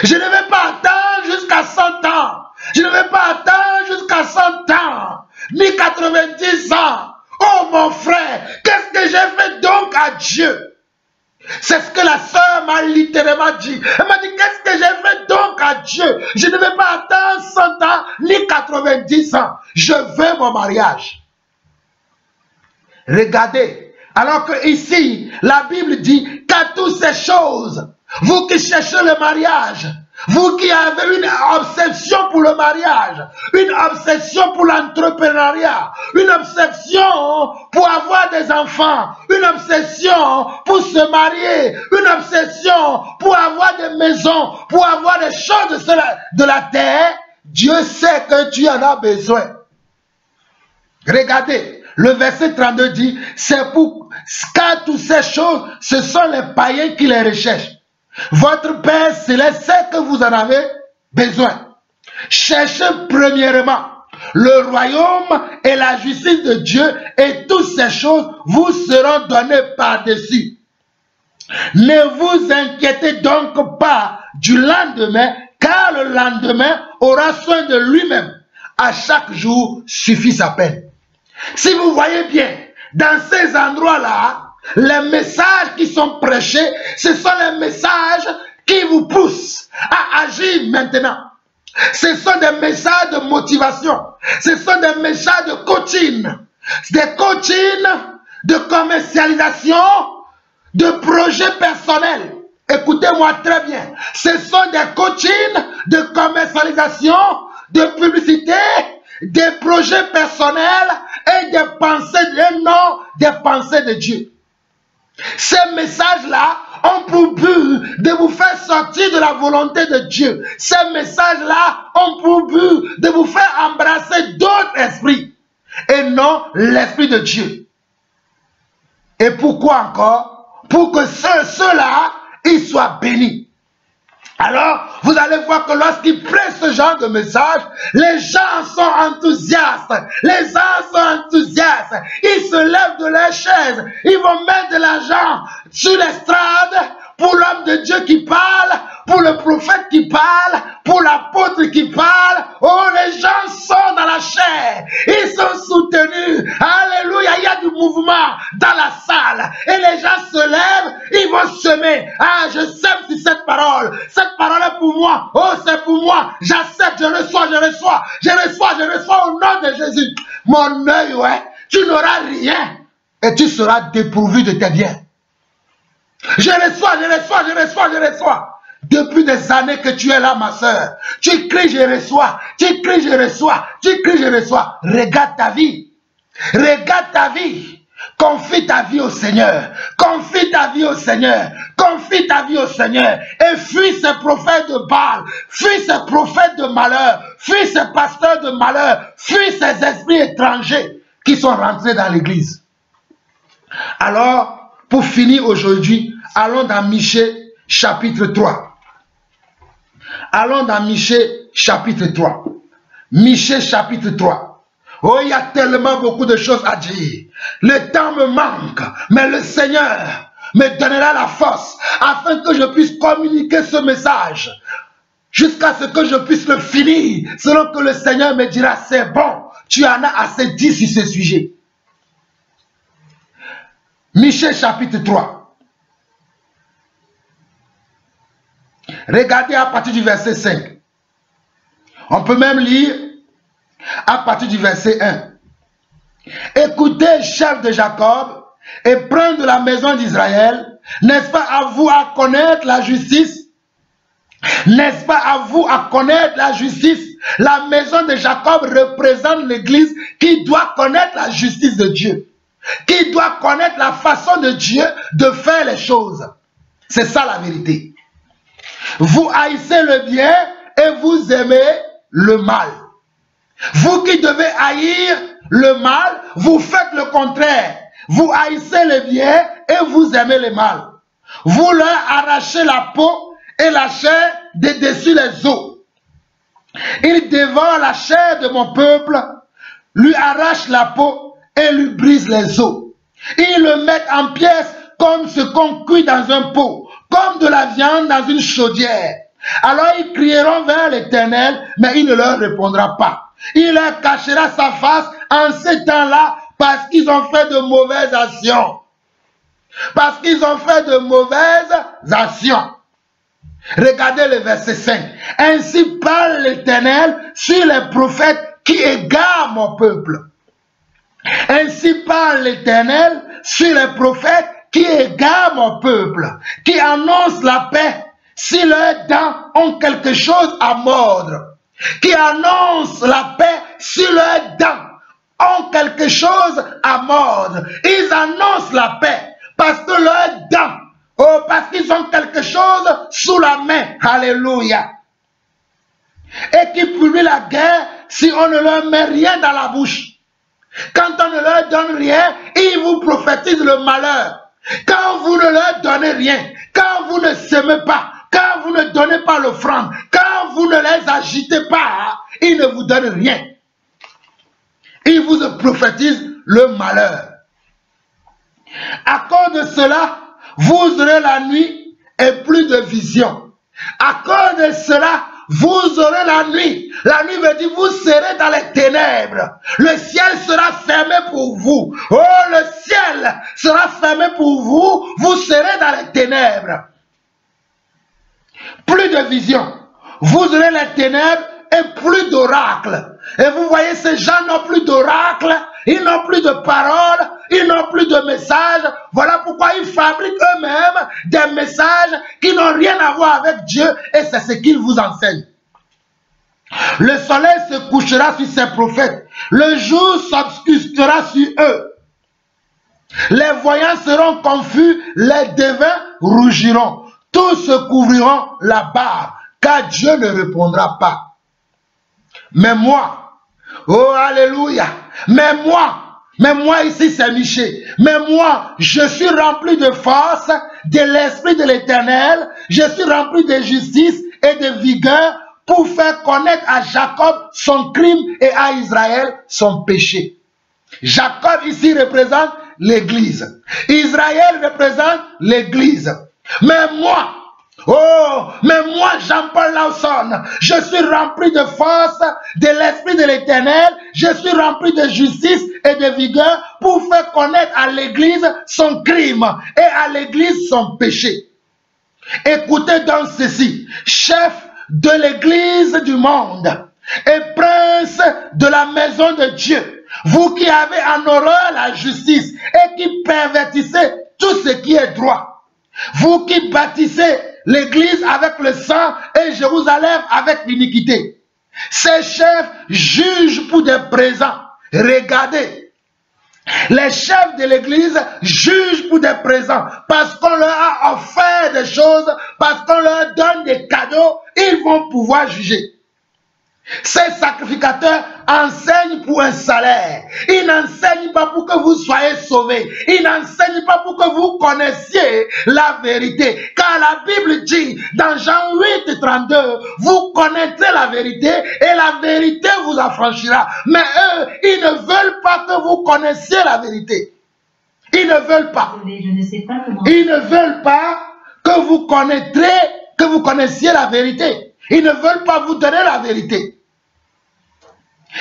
je ne vais pas attendre jusqu'à 100 ans. Je ne vais pas attendre jusqu'à 100 ans, ni 90 ans. Oh mon frère, qu'est-ce que j'ai fait donc à Dieu? C'est ce que la sœur m'a littéralement dit. Elle m'a dit, qu'est-ce que j'ai fait donc à Dieu? Je ne vais pas attendre 100 ans, ni 90 ans. Je veux mon mariage. Regardez, alors que ici, la Bible dit qu'à toutes ces choses, vous qui cherchez le mariage, Vous qui avez une obsession pour le mariage, une obsession pour l'entrepreneuriat, une obsession pour avoir des enfants, une obsession pour se marier, une obsession pour avoir des maisons, pour avoir des choses de la terre, Dieu sait que tu en as besoin. Regardez, le verset 32 dit, c'est pour car toutes ces choses, ce sont les païens qui les recherchent. Votre Père Céleste sait que vous en avez besoin. Cherchez premièrement le royaume et la justice de Dieu et toutes ces choses vous seront données par-dessus. Ne vous inquiétez donc pas du lendemain, car le lendemain aura soin de lui-même. À chaque jour suffit sa peine. Si vous voyez bien, dans ces endroits-là, les messages qui sont prêchés, ce sont les messages qui vous poussent à agir maintenant. Ce sont des messages de motivation. Ce sont des messages de coaching. Des coachings de commercialisation, de projets personnels. Écoutez-moi très bien. Ce sont des coachings de commercialisation, de publicité, des projets personnels et des pensées, et non des pensées de Dieu. Ces messages-là ont pour but de vous faire sortir de la volonté de Dieu. Ces messages-là ont pour but de vous faire embrasser d'autres esprits et non l'esprit de Dieu. Et pourquoi encore? Pour que ceux-là, ils soient bénis. Alors, vous allez voir que lorsqu'ils prennent ce genre de message, les gens sont enthousiastes. Les gens sont enthousiastes. Ils se lèvent de leur chaise. Ils vont mettre de l'argent sur l'estrade pour l'homme de Dieu qui parle, pour le prophète qui parle, pour l'apôtre qui parle. Oh, les gens sont dans la chair. Ils sont soutenus. Alléluia, il y a du mouvement dans la salle. Et les gens se lèvent, ils vont semer. Ah, je sème sur cette parole. Cette parole est pour moi. Oh, c'est pour moi. J'accepte, je reçois, je reçois. Je reçois, je reçois au nom de Jésus. Mon œil, ouais, tu n'auras rien. Et tu seras dépourvu de tes biens. Je reçois, je reçois, je reçois, je reçois. Depuis des années que tu es là, ma soeur, tu cries, je reçois, tu cries, je reçois, tu cries, je reçois. Regarde ta vie. Regarde ta vie. Confie ta vie au Seigneur. Confie ta vie au Seigneur. Confie ta vie au Seigneur. Et fuis ces prophètes de Baal. Fuis ces prophètes de malheur. Fuis ces pasteurs de malheur. Fuis ces esprits étrangers qui sont rentrés dans l'église. Alors, pour finir aujourd'hui, allons dans Michée chapitre 3. Allons dans Michée chapitre 3. Michée chapitre 3. Oh, il y a tellement beaucoup de choses à dire. Le temps me manque, mais le Seigneur me donnera la force afin que je puisse communiquer ce message jusqu'à ce que je puisse le finir, selon que le Seigneur me dira, c'est bon, tu en as assez dit sur ce sujet. Michée chapitre 3. Regardez à partir du verset 5. On peut même lire à partir du verset 1. Écoutez, chef de Jacob, et prince de la maison d'Israël, n'est-ce pas à vous à connaître la justice? N'est-ce pas à vous à connaître la justice? La maison de Jacob représente l'église qui doit connaître la justice de Dieu, qui doit connaître la façon de Dieu de faire les choses. C'est ça la vérité. Vous haïssez le bien et vous aimez le mal. Vous qui devez haïr le mal, vous faites le contraire. Vous haïssez le bien et vous aimez le mal. Vous leur arrachez la peau et la chair de dessus les os. Ils dévorent la chair de mon peuple, lui arrachent la peau et lui brisent les os. Ils le mettent en pièces comme ce qu'on cuit dans un pot, comme de la viande dans une chaudière. Alors ils crieront vers l'Éternel, mais il ne leur répondra pas. Il leur cachera sa face en ces temps-là parce qu'ils ont fait de mauvaises actions. Parce qu'ils ont fait de mauvaises actions. Regardez le verset 5. Ainsi parle l'Éternel sur les prophètes qui égarent mon peuple. Ainsi parle l'Éternel sur les prophètes qui égarent mon peuple, qui annoncent la paix si leurs dents ont quelque chose à mordre, qui annoncent la paix si leurs dents ont quelque chose à mordre. Ils annoncent la paix parce que leurs dents, oh, parce qu'ils ont quelque chose sous la main. Alléluia. Et qui publient la guerre si on ne leur met rien dans la bouche. Quand on ne leur donne rien, ils vous prophétisent le malheur. Quand vous ne leur donnez rien, quand vous ne semez pas, quand vous ne donnez pas l'offrande, quand vous ne les agitez pas, ils ne vous donnent rien. Ils vous prophétisent le malheur. À cause de cela, vous aurez la nuit et plus de vision. À cause de cela, vous aurez la nuit. La nuit veut dire vous serez dans les ténèbres. Le ciel sera fermé pour vous. Oh, le ciel sera fermé pour vous. Vous serez dans les ténèbres. Plus de vision. Vous aurez les ténèbres et plus d'oracles. Et vous voyez, ces gens n'ont plus d'oracles. Ils n'ont plus de paroles. Ils n'ont plus de messages. Voilà pourquoi ils fabriquent eux-mêmes des messages qui n'ont rien à voir avec Dieu. Et c'est ce qu'ils vous enseignent. Le soleil se couchera sur ses prophètes. Le jour s'obscurcira sur eux. Les voyants seront confus. Les devins rougiront. Tous se couvriront la barbe. Car Dieu ne répondra pas. Mais moi, oh alléluia, mais moi ici c'est Michel, mais moi je suis rempli de force, de l'esprit de l'Éternel, je suis rempli de justice et de vigueur pour faire connaître à Jacob son crime et à Israël son péché. Jacob ici représente l'Église, Israël représente l'Église, mais moi, oh, mais moi, Jean-Paul Lawson, je suis rempli de force, de l'esprit de l'Éternel, je suis rempli de justice et de vigueur pour faire connaître à l'Église son crime et à l'Église son péché. Écoutez donc ceci, chef de l'Église du monde et prince de la maison de Dieu, vous qui avez en horreur la justice et qui pervertissez tout ce qui est droit, vous qui bâtissez l'Église avec le sang et Jérusalem avec l'iniquité. Ces chefs jugent pour des présents. Regardez, les chefs de l'Église jugent pour des présents parce qu'on leur a offert des choses, parce qu'on leur donne des cadeaux, ils vont pouvoir juger. Ces sacrificateurs enseignent pour un salaire. Ils n'enseignent pas pour que vous soyez sauvés. Ils n'enseignent pas pour que vous connaissiez la vérité. Car la Bible dit dans Jean 8, 32, vous connaîtrez la vérité et la vérité vous affranchira. Mais eux, ils ne veulent pas que vous connaissiez la vérité. Ils ne veulent pas. Ils ne veulent pas que vous connaissiez la vérité. Ils ne veulent pas vous donner la vérité.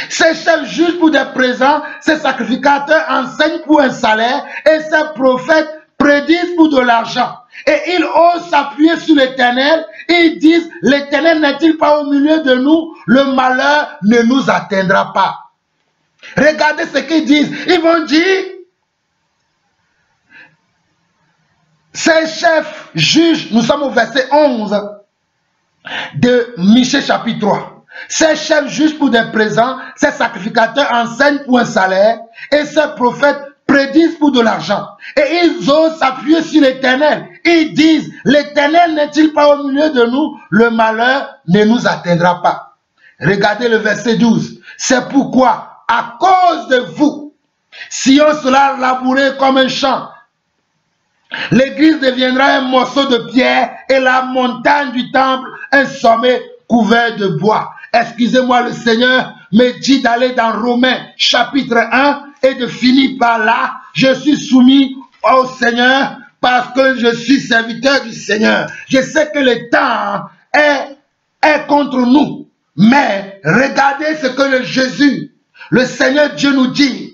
Ces chefs jugent pour des présents, ces sacrificateurs enseignent pour un salaire et ces prophètes prédisent pour de l'argent. Et ils osent s'appuyer sur l'Éternel. Ils disent, l'Éternel n'est-il pas au milieu de nous? Le malheur ne nous atteindra pas. Regardez ce qu'ils disent. Ils vont dire, ces chefs jugent, nous sommes au verset 11 de Michée chapitre 3. Ces chefs jugent pour des présents, ces sacrificateurs enseignent pour un salaire, et ces prophètes prédisent pour de l'argent. Et ils osent s'appuyer sur l'Éternel. Ils disent, l'Éternel n'est-il pas au milieu de nous? Le malheur ne nous atteindra pas. Regardez le verset 12. C'est pourquoi, à cause de vous, Sion sera labouré comme un champ. L'église deviendra un morceau de pierre et la montagne du temple un sommet couvert de bois. Excusez-moi, le Seigneur me dit d'aller dans Romains chapitre 1 et de finir par là. Je suis soumis au Seigneur parce que je suis serviteur du Seigneur. Je sais que le temps est contre nous. Mais regardez ce que Jésus, le Seigneur Dieu nous dit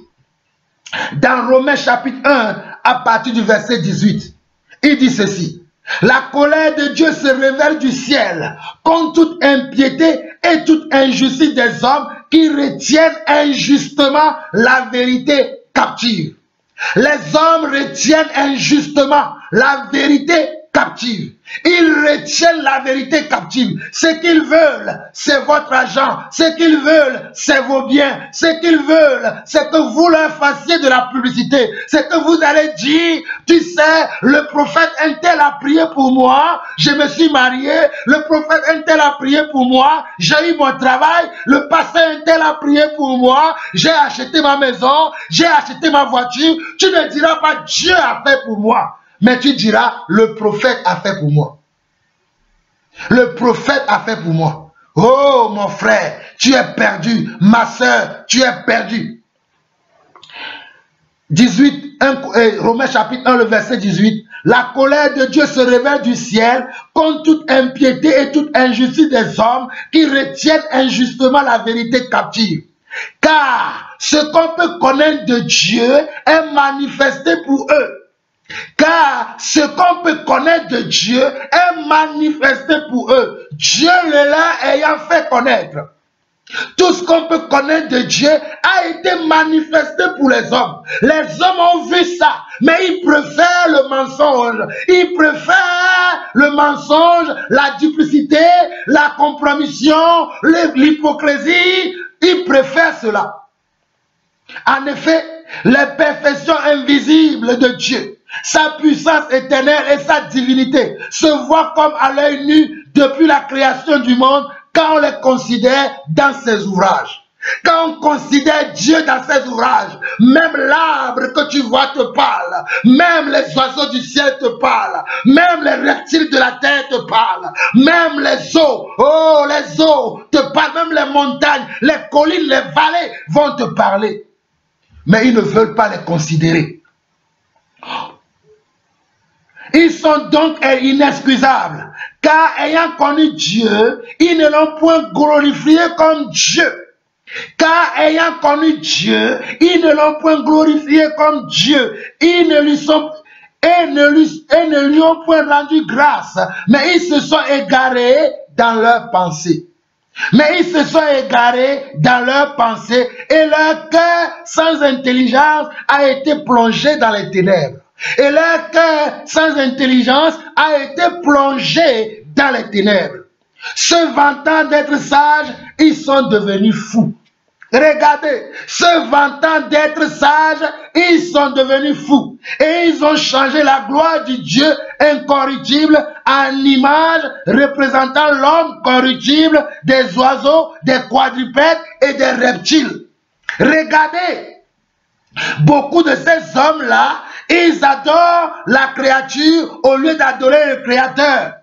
dans Romains chapitre 1 à partir du verset 18. Il dit ceci. La colère de Dieu se révèle du ciel contre toute impiété et toute injustice des hommes qui retiennent injustement la vérité captive. Les hommes retiennent injustement la vérité captive. captive. Ils retiennent la vérité captive. Ce qu'ils veulent, c'est votre argent. Ce qu'ils veulent, c'est vos biens. Ce qu'ils veulent, c'est que vous leur fassiez de la publicité. C'est que vous allez dire, tu sais, le prophète un-tel a prié pour moi, je me suis marié. Le prophète un-tel a prié pour moi, j'ai eu mon travail. Le pasteur un-tel a prié pour moi, j'ai acheté ma maison, j'ai acheté ma voiture. Tu ne diras pas Dieu a fait pour moi, mais tu diras le prophète a fait pour moi. Le prophète a fait pour moi. Oh mon frère, tu es perdu. Ma soeur, tu es perdu. 18, Romains chapitre 1, le verset 18. La colère de Dieu se révèle du ciel contre toute impiété et toute injustice des hommes qui retiennent injustement la vérité captive. Car ce qu'on peut connaître de Dieu est manifesté pour eux. Car ce qu'on peut connaître de Dieu est manifesté pour eux. Dieu le leur ayant fait connaître. Tout ce qu'on peut connaître de Dieu a été manifesté pour les hommes. Les hommes ont vu ça, mais ils préfèrent le mensonge. Ils préfèrent le mensonge, la duplicité, la compromission, l'hypocrisie. Ils préfèrent cela. En effet, les perfections invisibles de Dieu, sa puissance éternelle et sa divinité se voient comme à l'œil nu depuis la création du monde quand on les considère dans ses ouvrages. Quand on considère Dieu dans ses ouvrages, même l'arbre que tu vois te parle, même les oiseaux du ciel te parlent, même les reptiles de la terre te parlent, même les eaux, oh les eaux te parlent, même les montagnes, les collines, les vallées vont te parler. Mais ils ne veulent pas les considérer. Ils sont donc inexcusables, car ayant connu Dieu, ils ne l'ont point glorifié comme Dieu. Car ayant connu Dieu, ils ne l'ont point glorifié comme Dieu. Ils ne lui ont point rendu grâce, mais ils se sont égarés dans leurs pensées. Mais ils se sont égarés dans leurs pensées et leur cœur sans intelligence a été plongé dans les ténèbres. Et leur cœur sans intelligence a été plongé dans les ténèbres. Se vantant d'être sages, ils sont devenus fous. Regardez, se vantant d'être sages, ils sont devenus fous. Et ils ont changé la gloire du Dieu incorruptible en image représentant l'homme corruptible, des oiseaux, des quadrupèdes et des reptiles. Regardez, beaucoup de ces hommes-là, ils adorent la créature au lieu d'adorer le Créateur.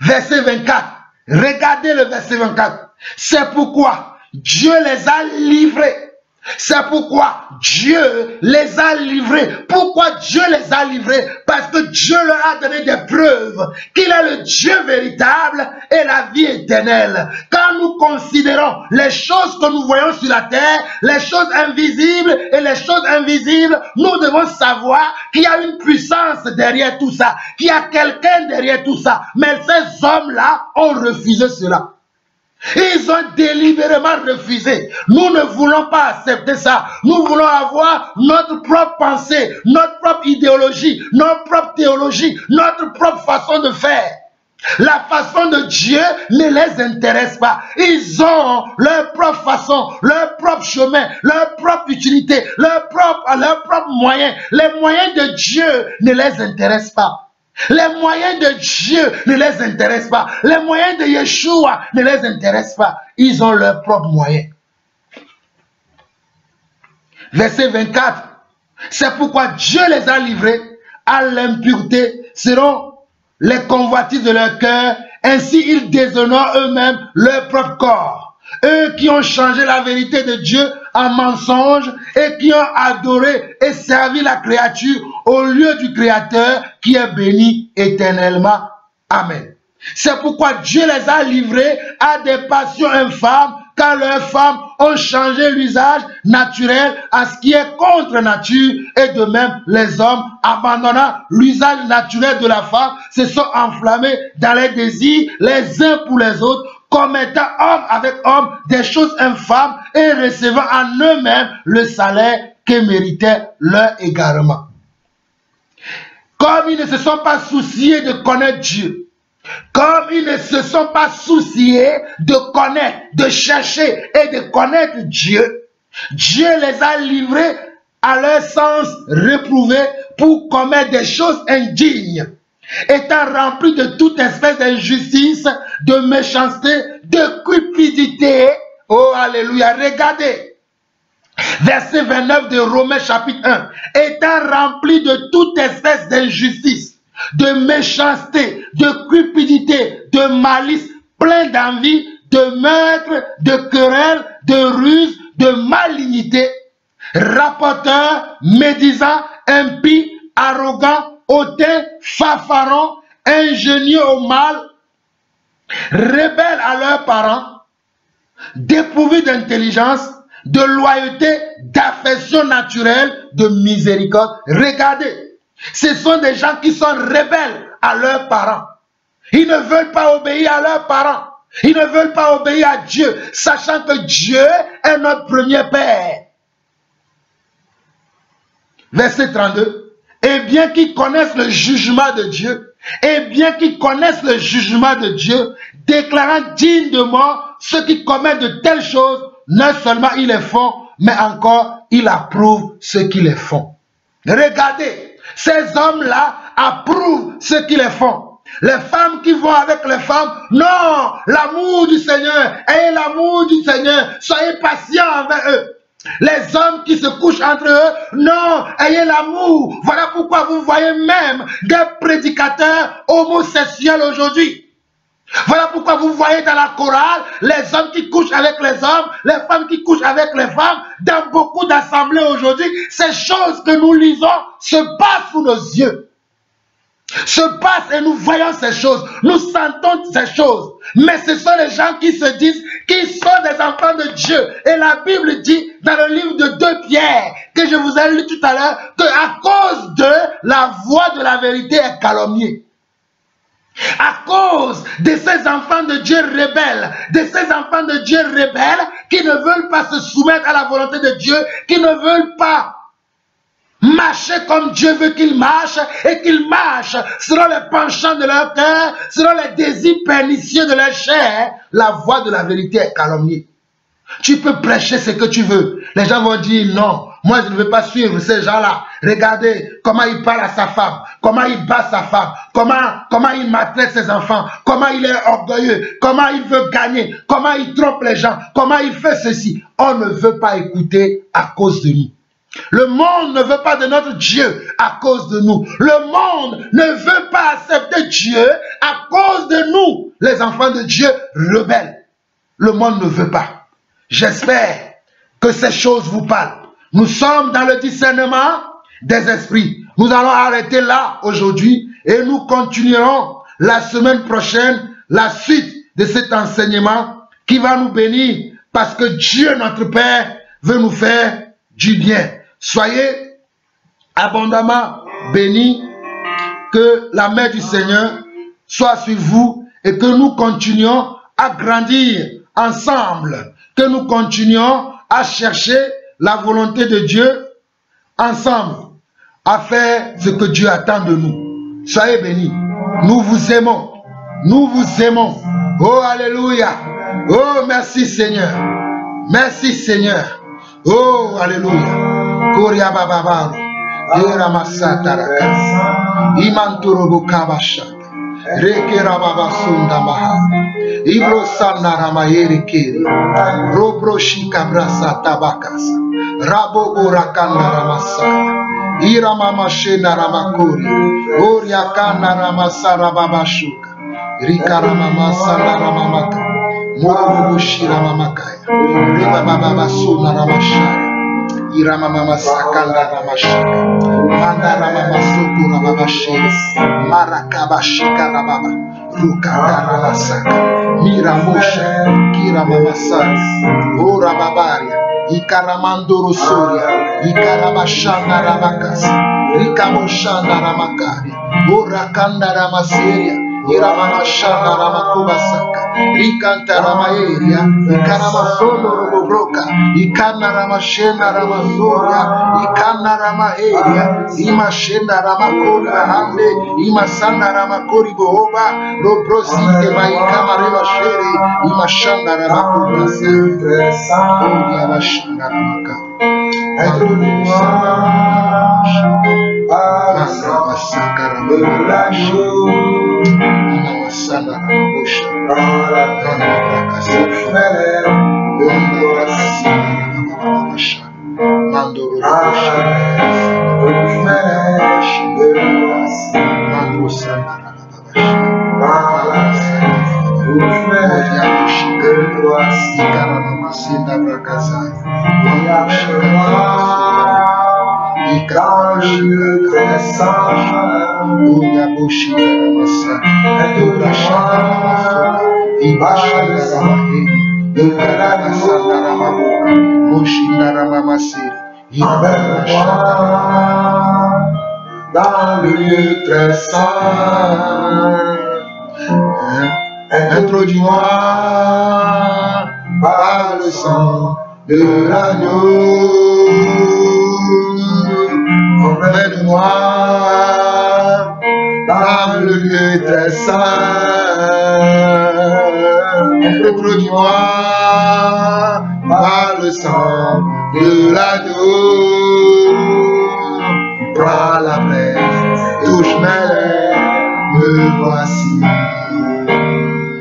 Verset 24. Regardez le verset 24. C'est pourquoi Dieu les a livrés. C'est pourquoi Dieu les a livrés. Pourquoi Dieu les a livrés? Parce que Dieu leur a donné des preuves qu'il est le Dieu véritable et la vie éternelle. Quand nous considérons les choses que nous voyons sur la terre, les choses invisibles et les choses invisibles, nous devons savoir qu'il y a une puissance derrière tout ça, qu'il y a quelqu'un derrière tout ça. Mais ces hommes-là ont refusé cela. Ils ont délibérément refusé. Nous ne voulons pas accepter ça. Nous voulons avoir notre propre pensée, notre propre idéologie, notre propre théologie, notre propre façon de faire. La façon de Dieu ne les intéresse pas. Ils ont leur propre façon, leur propre chemin, leur propre utilité, leur propre moyen. Les moyens de Dieu ne les intéressent pas. Les moyens de Dieu ne les intéressent pas. Les moyens de Yeshua ne les intéressent pas. Ils ont leurs propres moyens. Verset 24. C'est pourquoi Dieu les a livrés à l'impureté selon les convoitises de leur cœur. Ainsi ils déshonorent eux-mêmes leur propre corps. Eux qui ont changé la vérité de Dieu en mensonge et qui ont adoré et servi la créature au lieu du Créateur qui est béni éternellement. Amen. C'est pourquoi Dieu les a livrés à des passions infâmes, car leurs femmes ont changé l'usage naturel à ce qui est contre nature, et de même les hommes, abandonnant l'usage naturel de la femme, se sont enflammés dans les désirs les uns pour les autres, commettant homme avec homme des choses infâmes et recevant en eux-mêmes le salaire que méritait leur égarement. comme ils ne se sont pas souciés de connaître Dieu, comme ils ne se sont pas souciés de connaître, de chercher et de connaître Dieu, Dieu les a livrés à leur sens réprouvé pour commettre des choses indignes, étant remplis de toute espèce d'injustice, de méchanceté, de cupidité. Oh, alléluia, regardez. Verset 29 de Romains chapitre 1. Étant remplis de toute espèce d'injustice, de méchanceté, de cupidité, de malice, plein d'envie, de meurtre, de querelle, de ruse, de malignité, rapporteurs, médisants, impies, arrogants, hautains, fanfarons, ingénieux au mal, rebelles à leurs parents, dépourvus d'intelligence, de loyauté, d'affection naturelle, de miséricorde. Regardez, ce sont des gens qui sont rebelles à leurs parents. Ils ne veulent pas obéir à leurs parents. Ils ne veulent pas obéir à Dieu, sachant que Dieu est notre premier Père. Verset 32. Et bien qu'ils connaissent le jugement de Dieu, et bien qu'ils connaissent le jugement de Dieu, déclarant dignes de mort ceux qui commettent de telles choses, non seulement ils les font, mais encore ils approuvent ceux qui les font. Regardez, ces hommes-là approuvent ceux qui les font. Les femmes qui vont avec les femmes, non, l'amour du Seigneur, ayez l'amour du Seigneur, soyez patients envers eux. Les hommes qui se couchent entre eux, non, ayez l'amour. Voilà pourquoi vous voyez même des prédicateurs homosexuels aujourd'hui. Voilà pourquoi vous voyez dans la chorale les hommes qui couchent avec les hommes, les femmes qui couchent avec les femmes. Dans beaucoup d'assemblées aujourd'hui, ces choses que nous lisons se passent sous nos yeux. Se passent et nous voyons ces choses, nous sentons ces choses. Mais ce sont les gens qui se disent qu'ils sont des enfants de Dieu. Et la Bible dit dans le livre de 2 Pierre, que je vous ai lu tout à l'heure, qu'à cause de la voix de la vérité est calomniée. À cause de ces enfants de Dieu rebelles, de ces enfants de Dieu rebelles qui ne veulent pas se soumettre à la volonté de Dieu, qui ne veulent pas marcher comme Dieu veut qu'ils marchent, et qu'ils marchent selon les penchants de leur cœur, selon les désirs pernicieux de leur chair, la voix de la vérité est calomniée. Tu peux prêcher ce que tu veux. Les gens vont dire non, moi je ne veux pas suivre ces gens-là. Regardez comment il parle à sa femme, comment il bat sa femme, comment il maltraite ses enfants, comment il est orgueilleux, comment il veut gagner, comment il trompe les gens, comment il fait ceci. On ne veut pas écouter à cause de nous. Le monde ne veut pas de notre Dieu à cause de nous. Le monde ne veut pas accepter Dieu à cause de nous, les enfants de Dieu rebelles. Le monde ne veut pas. J'espère que ces choses vous parlent. Nous sommes dans le discernement des esprits. Nous allons arrêter là aujourd'hui et nous continuerons la semaine prochaine la suite de cet enseignement qui va nous bénir parce que Dieu notre Père veut nous faire du bien. Soyez abondamment bénis, que la main du Seigneur soit sur vous et que nous continuions à grandir ensemble, que nous continuions à chercher la volonté de Dieu ensemble, à faire ce que Dieu attend de nous. Soyez bénis. Nous vous aimons. Nous vous aimons. Oh, alléluia. Oh, merci Seigneur. Merci Seigneur. Oh, alléluia. Koria bababaro, era masata rakas, imanturo kabashata, rekera babasunda maha, ibro sana ramayeri kiri, robro shika brasa tabakas, rabo urakana ramasaya, ira mama shena ramakuri, oria kana ramasara babashuka, rikara mama sana ramamaka, moro shira mamakaya, riba babasuna ramashaya. Irama mama sakanda ramashaka, manda rama suku ramabashira, marakabashika ramaba, rukanda ramasaka, miramosha, kira mama sara, ora babaria, ikaramandoro soria, ikarabashanda ramakasa, rikamoshanda ramakari, ora kanda ramaseria, Iramama Shana Ramakuba Saka, Rikanta Ramaeria, Ikanamasono Robobroka, Ikana Ramashena Ramasoria, Ikana Ramaeria, Imashena Ramakori Bahande, Imasana Ramakori Bohoba, Robrosite Maikama Remashere, Imashana Ramakura Saka, Yamashana Ramaka. Dans le lieu très saint, introduis-moi par le sang de l'agneau, emmène-moi dans le lieu très saint, introduis-moi par le sang de l'agneau. Prends la braise, touche mes lèvres, me voici.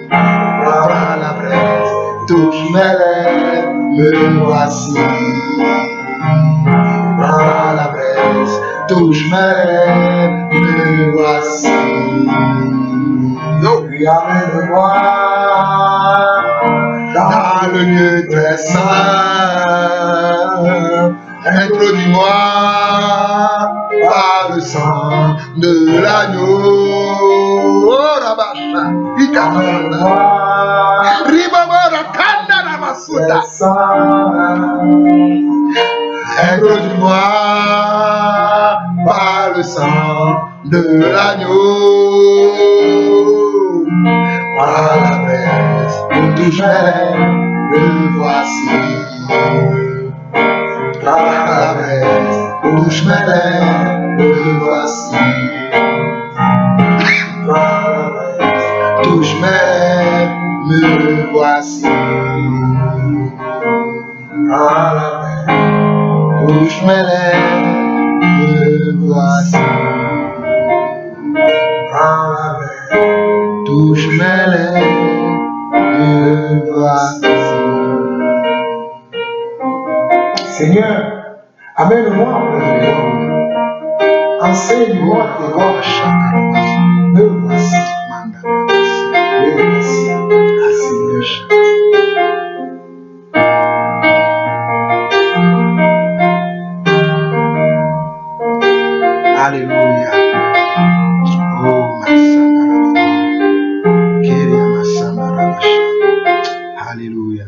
Prends la braise, touche mes lèvres, me voici. Prends la braise, touche mes lèvres, me voici. Puis amène-moi dans le lieu très saint. Introduis-moi par le sang de l'agneau. Oh, Rabacha, Ikamana, Ribamara, Kanda, Ramasuda. Introduis-moi par le sang de l'agneau. Par la braise, touche mes lèvres, me voici. Par la braise, touche mes lèvres, me voici. Par la braise, touche mes lèvres, me voici. Par la braise, touche mes lèvres, me voici. Par la braise, touche mes lèvres, me voici. Seigneur, amène-moi en présence. Enseigne-moi tes voies. Me voici. Me voici. Alléluia. Oh, ma Alléluia.